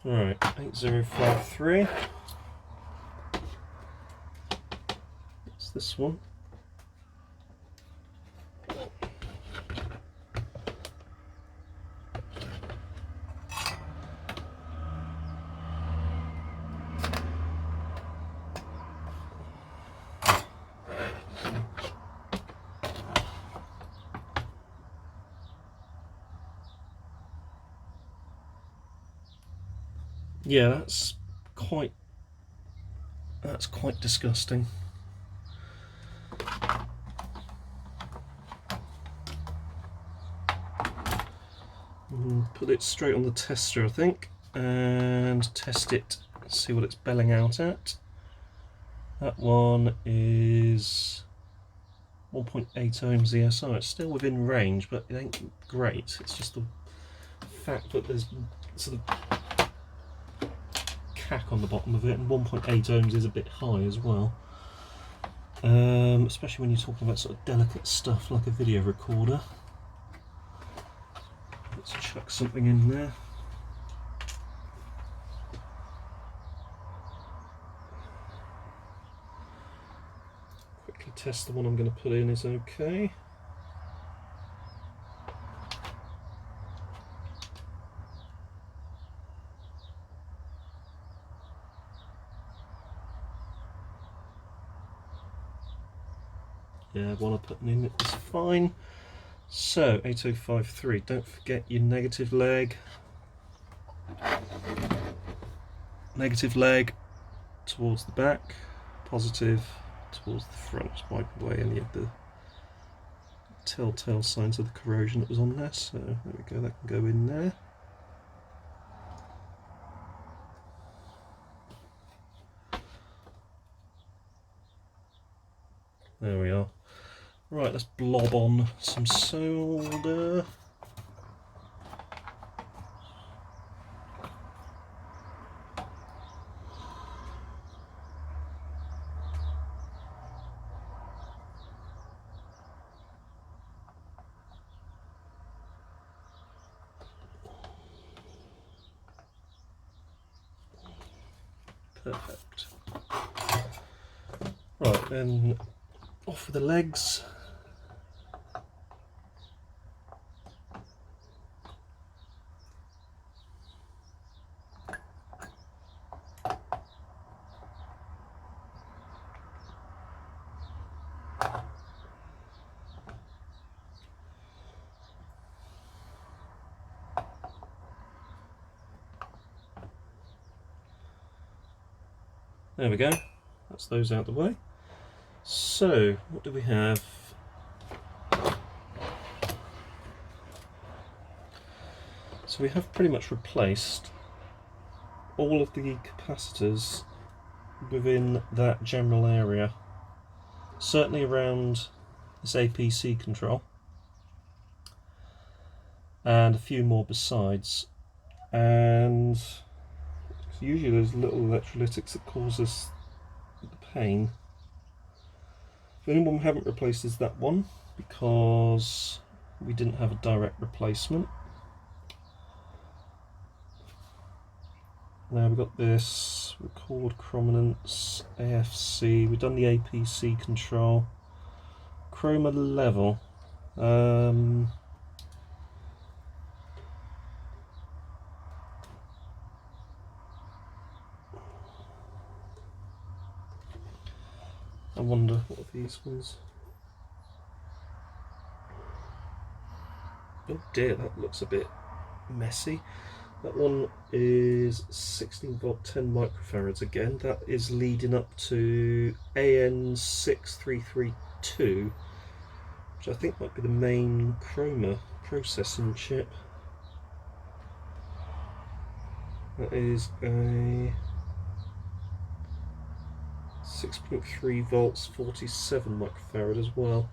Alright, 8053. It's this one. Yeah, that's quite disgusting. Put it straight on the tester, I think, and test it, see what it's belling out at. That one is 1.8 ohms ESR. It's still within range, but it ain't great. It's just the fact that there's sort of cack on the bottom of it, and 1.8 ohms is a bit high as well, especially when you're talking about sort of delicate stuff like a video recorder. Let's chuck something in there. Quickly test the one I'm going to put in is okay. Yeah, the one I'm putting in is fine. So 8053, don't forget your negative leg. Negative leg towards the back, positive towards the front. Just wipe away any of the telltale signs of the corrosion that was on there. So there we go, that can go in there. There we are. Right, let's blob on some solder. Perfect. Right, then off with the legs. There we go, that's those out the way. So, what do we have? So we have pretty much replaced all of the capacitors within that general area. Certainly around this APC control. And a few more besides. And usually those little electrolytics that cause us the pain. The only one we haven't replaced is that one, because we didn't have a direct replacement. Now we've got this record chrominance, AFC, we've done the APC control, chroma level. I wonder what are these ones. Oh dear, that looks a bit messy. That one is 16 volt 10 microfarads again. That is leading up to AN6332, which I think might be the main chroma processing chip. That is a 6.3 volts 47 microfarad as well.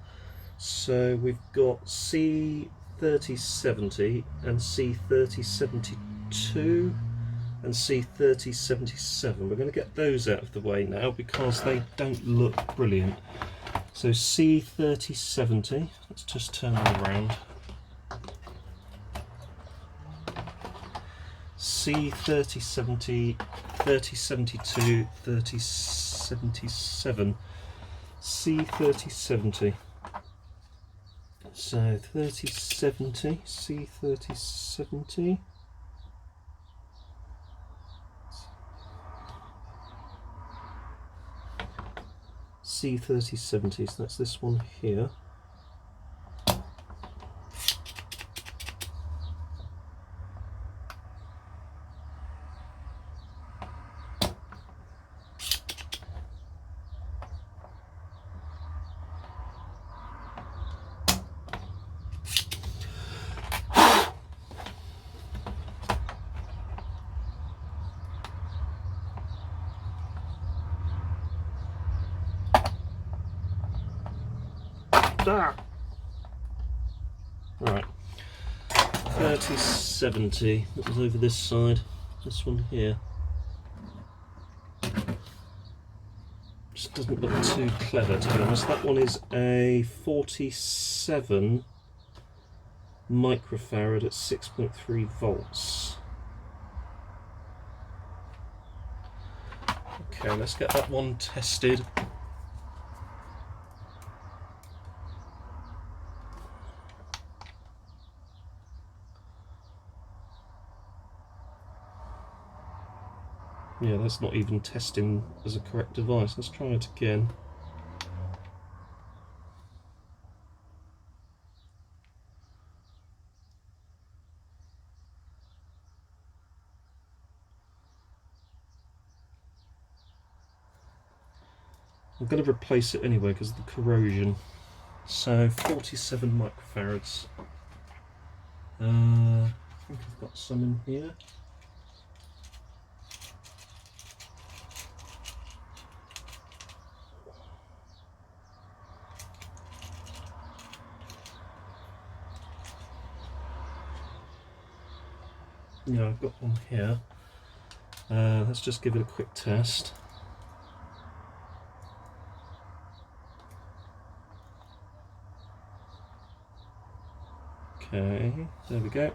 So we've got C3070 and C3072 and C3077. We're going to get those out of the way now because they don't look brilliant. So C3070, let's just turn them around. C3070, 3072, 3077. C3070. So 3070, C3070. C3070, so that's this one here. Right, 3070, that was over this side, this one here. Just doesn't look too clever, to be honest. That one is a 47 microfarad at 6.3 volts. Okay, let's get that one tested. Yeah, that's not even testing as a correct device. Let's try it again. I'm going to replace it anyway because of the corrosion. So 47 microfarads. I think I've got some in here. Yeah, I've got one here. Let's just give it a quick test. Okay, there we go.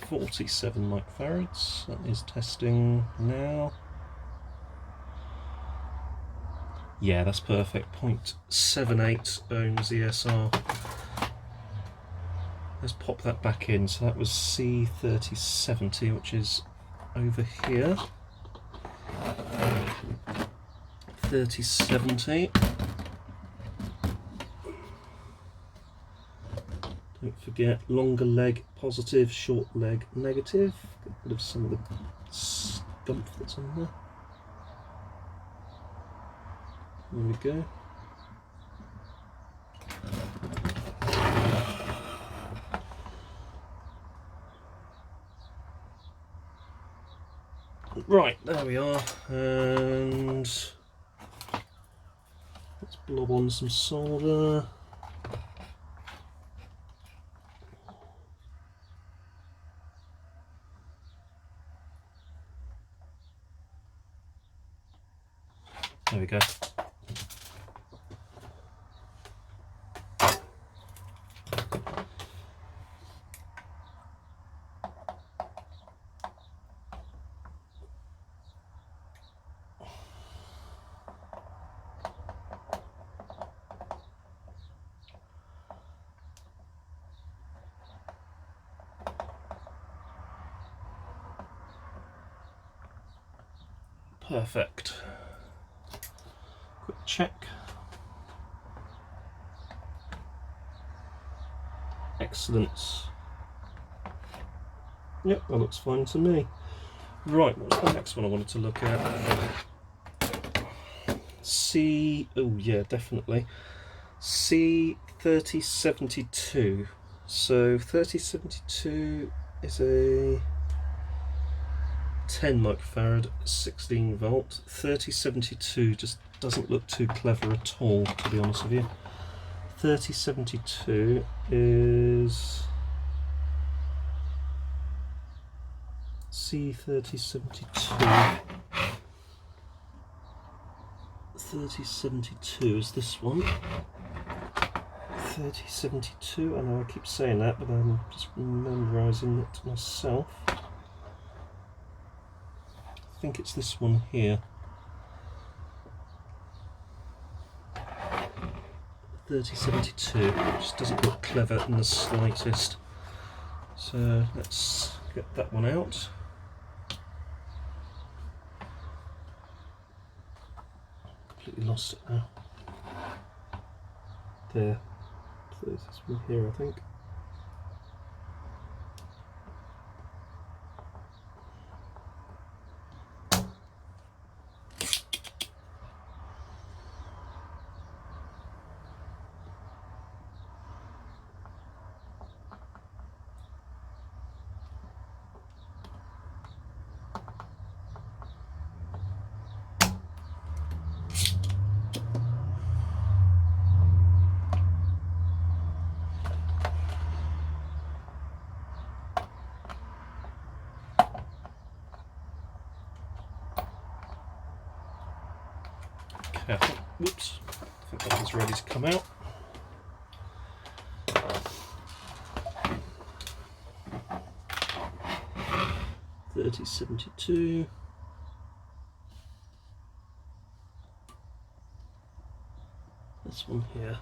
47 microfarads. That is testing now. Yeah, that's perfect. 0.78 ohms ESR. Let's pop that back in. So that was C3070, which is over here. 3070. Don't forget, longer leg positive, short leg negative. Get rid of some of the scump that's on there. There we go. Right, there we are, and let's blob on some solder. There we go. Perfect. Quick check. Excellent. Yep, that looks fine to me. Right, what's the next one I wanted to look at? Oh yeah, definitely. C3072. So 3072 is a 10 microfarad, 16 volt. 3072 just doesn't look too clever at all, to be honest with you. 3072 is C3072. 3072 is this one. 3072, I know I keep saying that, but I'm just memorising it myself. I think it's this one here. 3072, just doesn't look clever in the slightest. So let's get that one out. Completely lost it now. There. So this is from here, I think. Okay, whoops, I think that one's ready to come out. $30.72. This one here.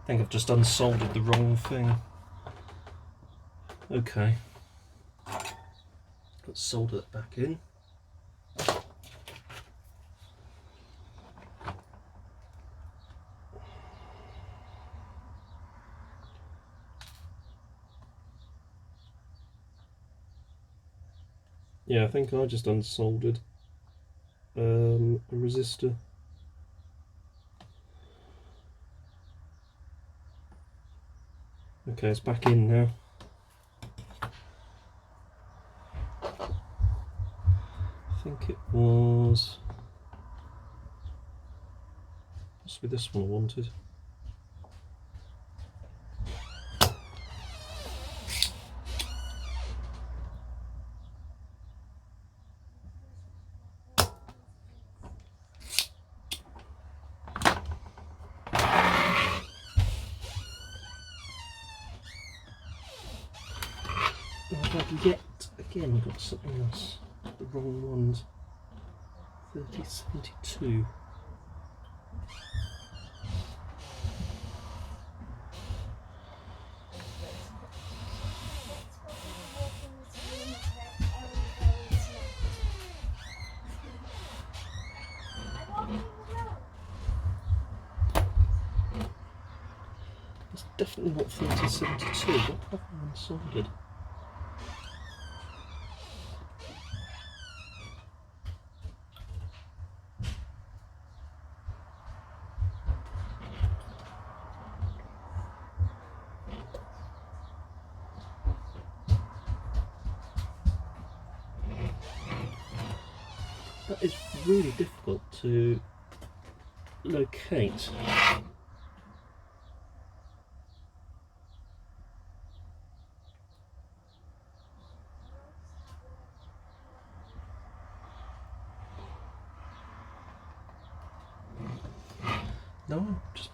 I think I've just unsoldered the wrong thing. Okay. Let's solder it back in. Yeah, I think I just unsoldered a resistor. Okay, it's back in now. I think it was possibly this one I wanted. I've yet again got something else. The wrong ones. 3072. It's definitely not 3072. What have I unsoldered? That is really difficult to locate. No, I'm just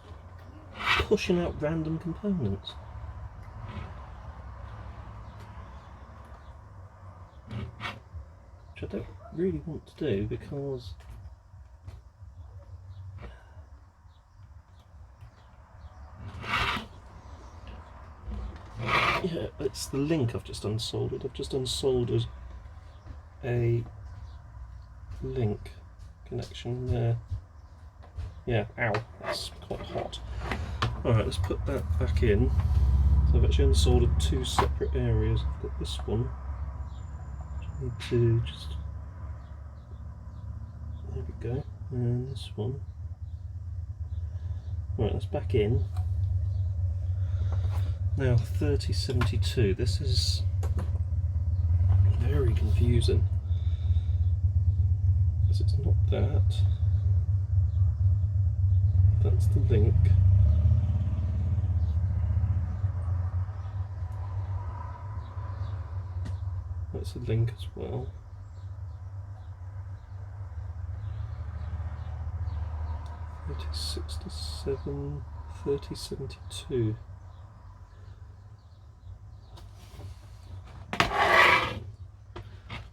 pushing out random components. Which I don't really want to do because yeah, it's the link I've just unsoldered. I've just unsoldered a link connection there. Yeah, ow, that's quite hot. Alright, let's put that back in. So I've actually unsoldered two separate areas. I've got this one. I need to just... There we go. And this one. Right, that's back in. Now 3072. This is very confusing. Because it's not that. That's the link. That's a link as well. $3067, $3072.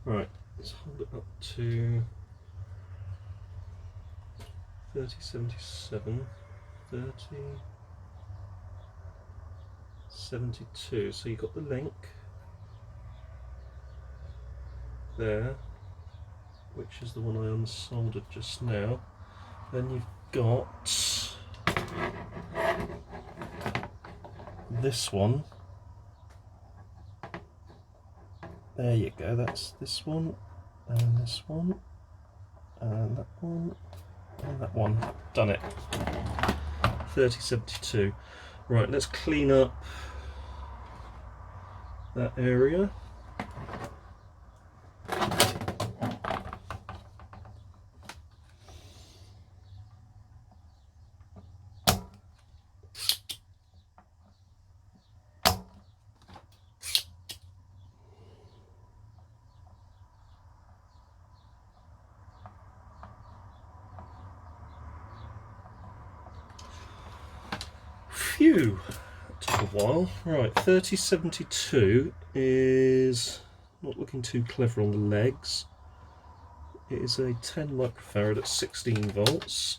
Right, let's hold it up to 3077, 3072. So you've got the link there, which is the one I unsoldered just now. Then you've got this one. There you go, that's this one, and this one, and that one, and that one. Done it. 3072. Right, let's clean up that area. Phew, that took a while. Right, 3072 is not looking too clever on the legs. It is a 10 microfarad at 16 volts.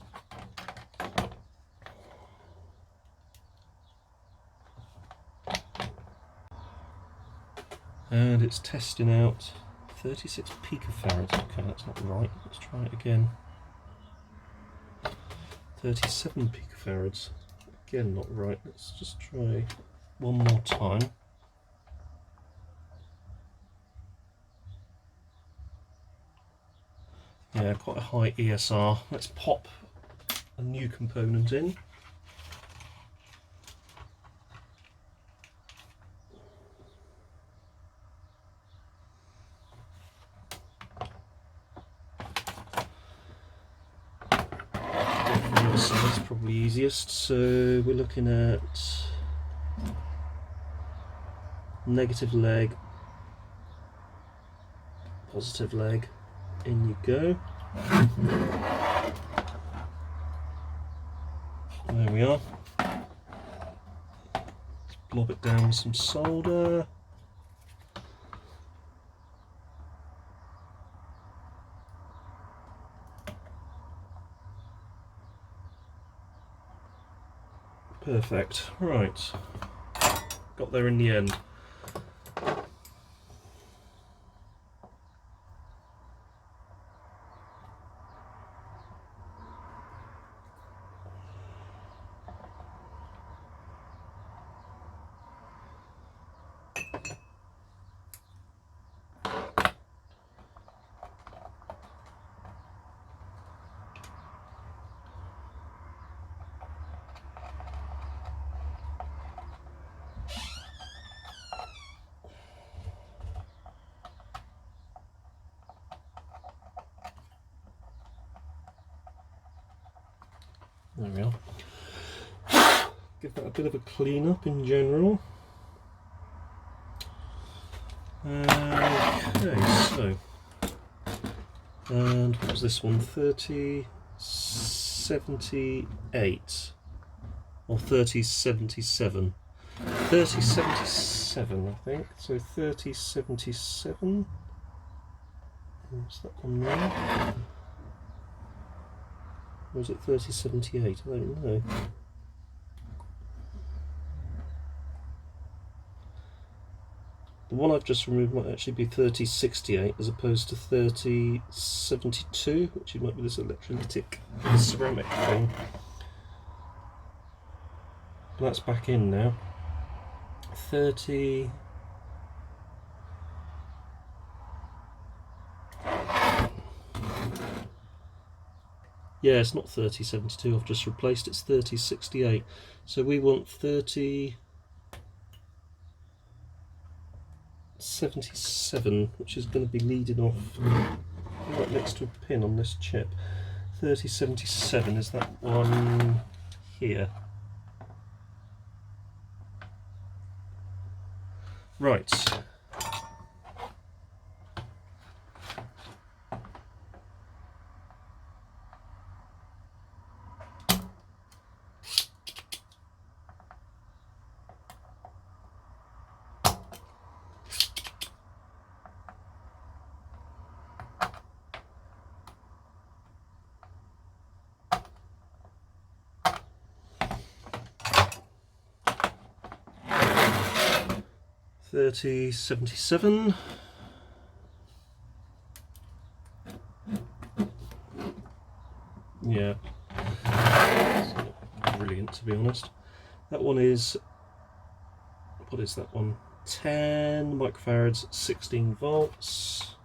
And it's testing out 36 picofarads. Okay, that's not right. Let's try it again. 37 picofarads. Again, not right. Let's just try one more time. Yeah, quite a high ESR. Let's pop a new component in. So that's probably easiest. So we're looking at negative leg, positive leg. In you go. There we are. Let's blob it down with some solder. Perfect. Right. Got there in the end. There we are. Give that a bit of a clean up in general. Okay, so, and what was this one? 3078 or 3077? 3077, I think. So 3077. What's that one there? Or is it 3078? I don't know. The one I've just removed might actually be 3068 as opposed to 3072, which might be this electrolytic ceramic thing. But that's back in now. 30. Yeah, it's not 3072, I've just replaced it, it's 3068. So we want 3077, which is going to be leading off right next to a pin on this chip. 3077 is that one here. Right. $30.77. Yeah, it's not brilliant to be honest. That one is, what is that one? 10 microfarads, 16 volts.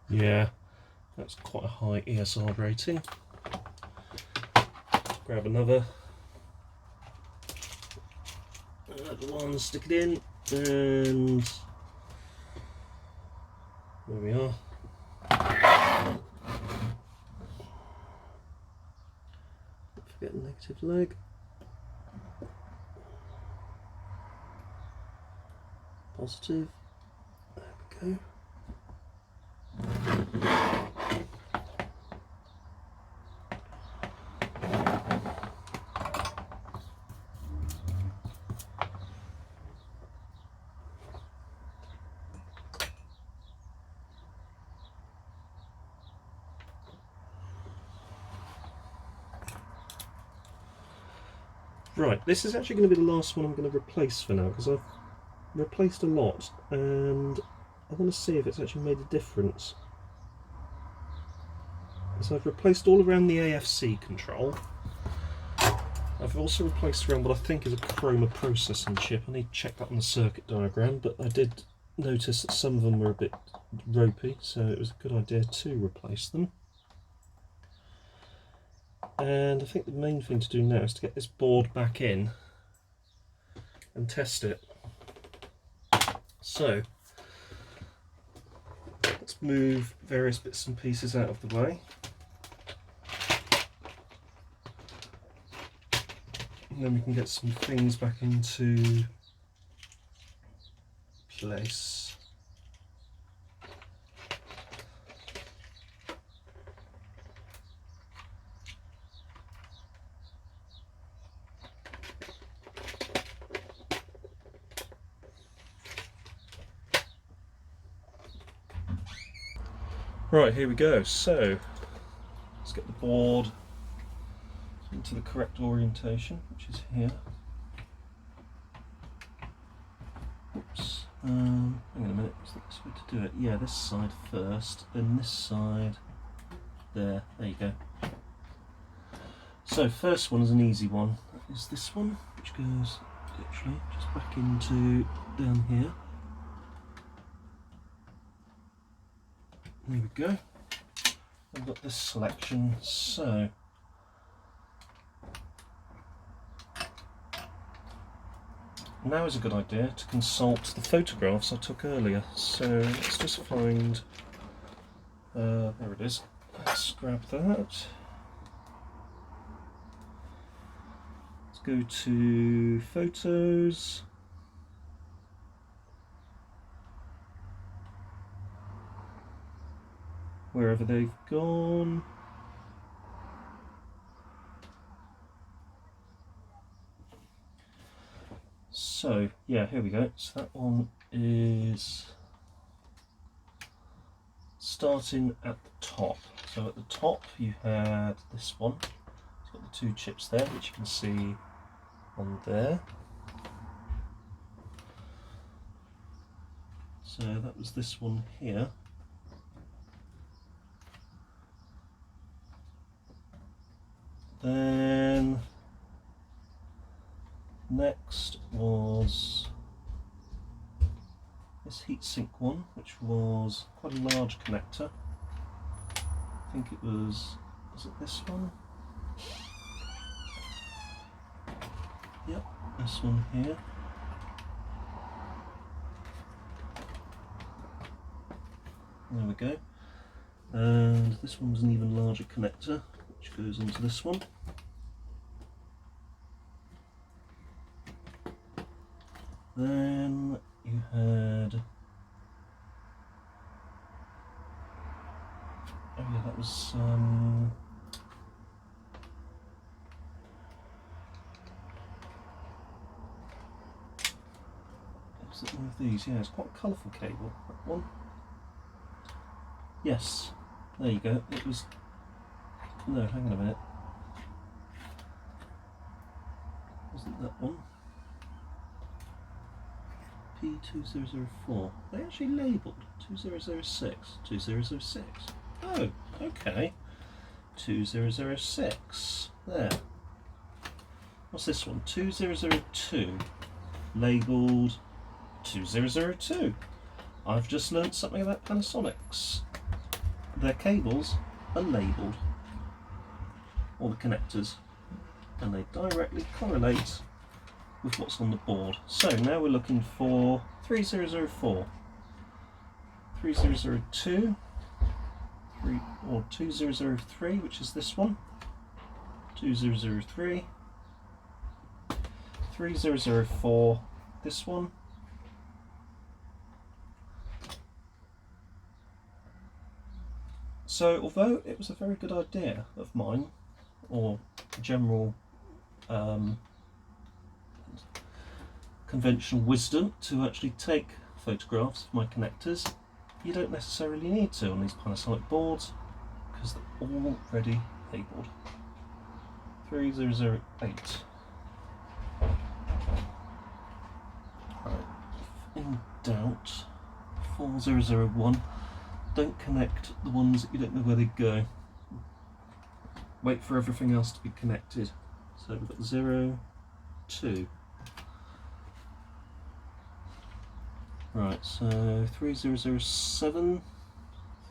Yeah, that's quite a high ESR rating. Grab another one, stick it in, and there we are. Don't forget the negative leg. Positive. There we go. Right, this is actually going to be the last one I'm going to replace for now, because I've replaced a lot and I want to see if it's actually made a difference. So I've replaced all around the AFC control. I've also replaced around what I think is a chroma processing chip. I need to check that on the circuit diagram, but I did notice that some of them were a bit ropey, so it was a good idea to replace them. And I think the main thing to do now is to get this board back in and test it. So let's move various bits and pieces out of the way. And then we can get some things back into place. Right, here we go. So let's get the board into the correct orientation, which is here. Oops. Hang on a minute, what's the best way to do it? Yeah, this side first, then this side. There you go. So first one is an easy one. That is this one, which goes literally just back into down here. There we go. I've got this selection, so now is a good idea to consult the photographs I took earlier. So let's just find, there it is. Let's grab that. Let's go to photos. Wherever they've gone. So yeah, here we go. So that one is starting at the top. So at the top you had this one. It's got the two chips there, which you can see on there. So that was this one here. Then next was this heatsink one, which was quite a large connector. I think it was it this one? Yep, this one here. There we go. And this one was an even larger connector, which goes into this one. Then you had, oh yeah, that was is it one of these? Yeah, it's quite a colourful cable, that one. Yes, there you go. It was, no, hang on a minute. Wasn't that one? P2004. They actually labelled 2006. 2006. Oh, okay. 2006. There. What's this one? 2002. Labelled 2002. I've just learnt something about Panasonics. Their cables are labelled, or the connectors, and they directly correlate with what's on the board. So now we're looking for 3004, 3002, or 2003, which is this one, 2003, 3004, this one, so although it was a very good idea of mine, or general conventional wisdom, to actually take photographs of my connectors, you don't necessarily need to on these Panasonic boards because they're already labelled. 3008. Right. In doubt, 4001. Don't connect the ones that you don't know where they go. Wait for everything else to be connected. So we've got 0, 2. Right, so 3007,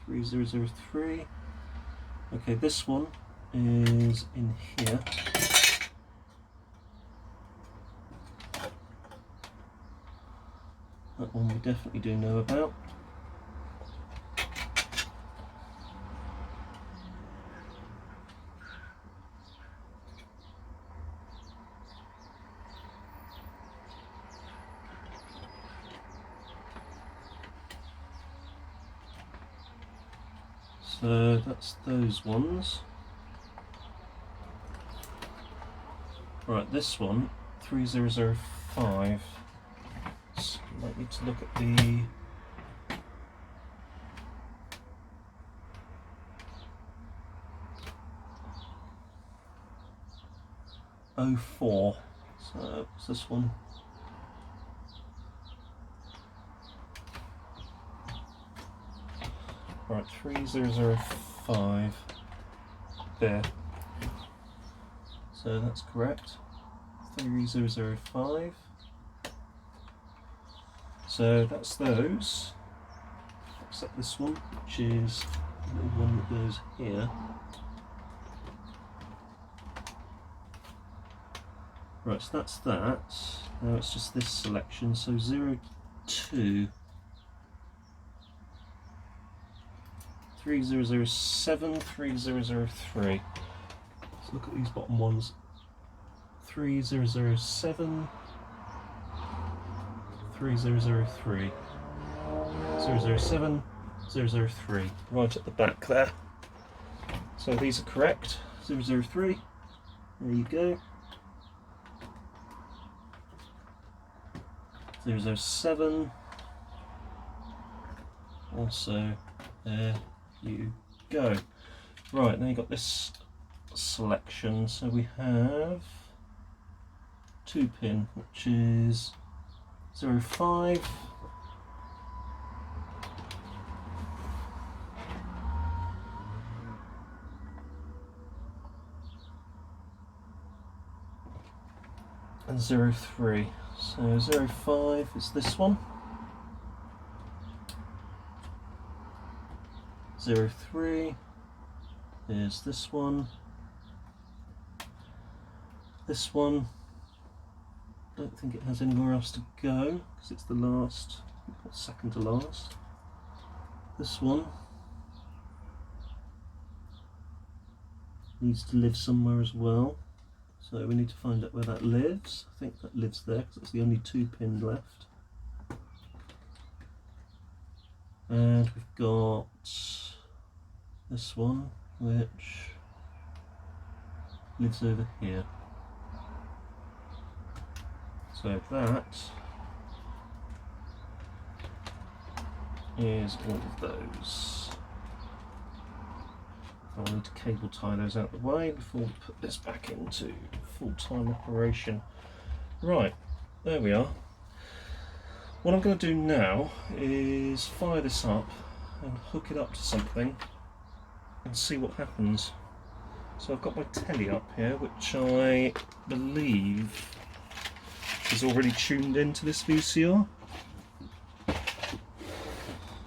3003. Okay, this one is in here. That one we definitely do know about. So that's those ones. Right, this one, 3005. So you might need to look at the 3004. So what's this one? Right, 3005 there. So that's correct. 3005. So that's those. Except this one, which is the little one that goes here. Right, so that's that. Now it's just this selection. So 02. 3007, 3003. Let's look at these bottom ones. 3007, 3003. 007, 003. Right at the back there. So these are correct. 003. There you go. 007. Also there you go. Right, now you've got this selection. So we have 2 pin, which is 05. And 03. So 05 is this one. 03 is this one. This one, don't think it has anywhere else to go because it's the last, second to last. This one needs to live somewhere as well. So we need to find out where that lives. I think that lives there because it's the only 2 pin left. And we've got this one, which lives over here. So that is all of those. I'll need to cable tie those out of the way before we put this back into full-time operation. Right, there we are. What I'm going to do now is fire this up and hook it up to something and see what happens. So I've got my telly up here, which I believe is already tuned into this VCR.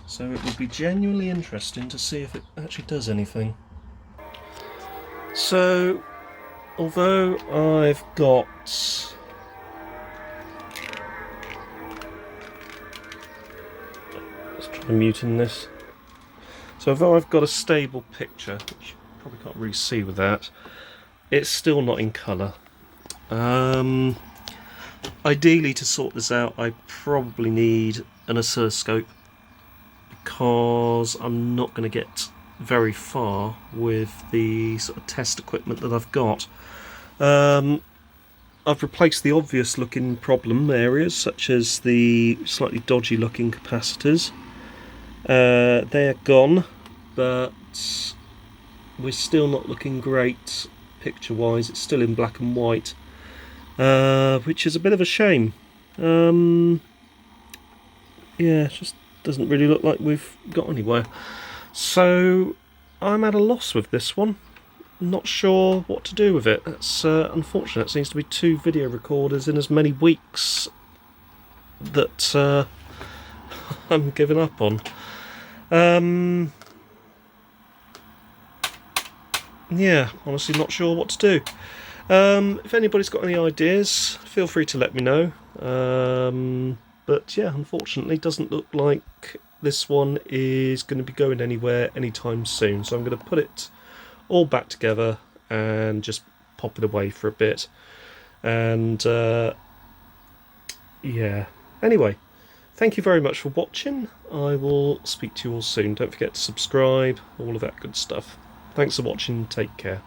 So it would be genuinely interesting to see if it actually does anything. So, although I've got let's try muting this. So although I've got a stable picture, which you probably can't really see with that, it's still not in colour. Ideally, to sort this out, I probably need an oscilloscope because I'm not going to get very far with the sort of test equipment that I've got. I've replaced the obvious looking problem areas, such as the slightly dodgy looking capacitors. They're gone, but we're still not looking great picture wise. It's still in black and white, which is a bit of a shame. Yeah, it just doesn't really look like we've got anywhere. So I'm at a loss with this one. Not sure what to do with it. That's unfortunate. It seems to be 2 video recorders in as many weeks that I'm giving up on. Yeah, honestly not sure what to do. If anybody's got any ideas, feel free to let me know. But yeah, unfortunately doesn't look like this one is going to be going anywhere anytime soon. So I'm going to put it all back together and just pop it away for a bit. And yeah, anyway, thank you very much for watching. I will speak to you all soon. Don't forget to subscribe, all of that good stuff. Thanks for watching. Take care.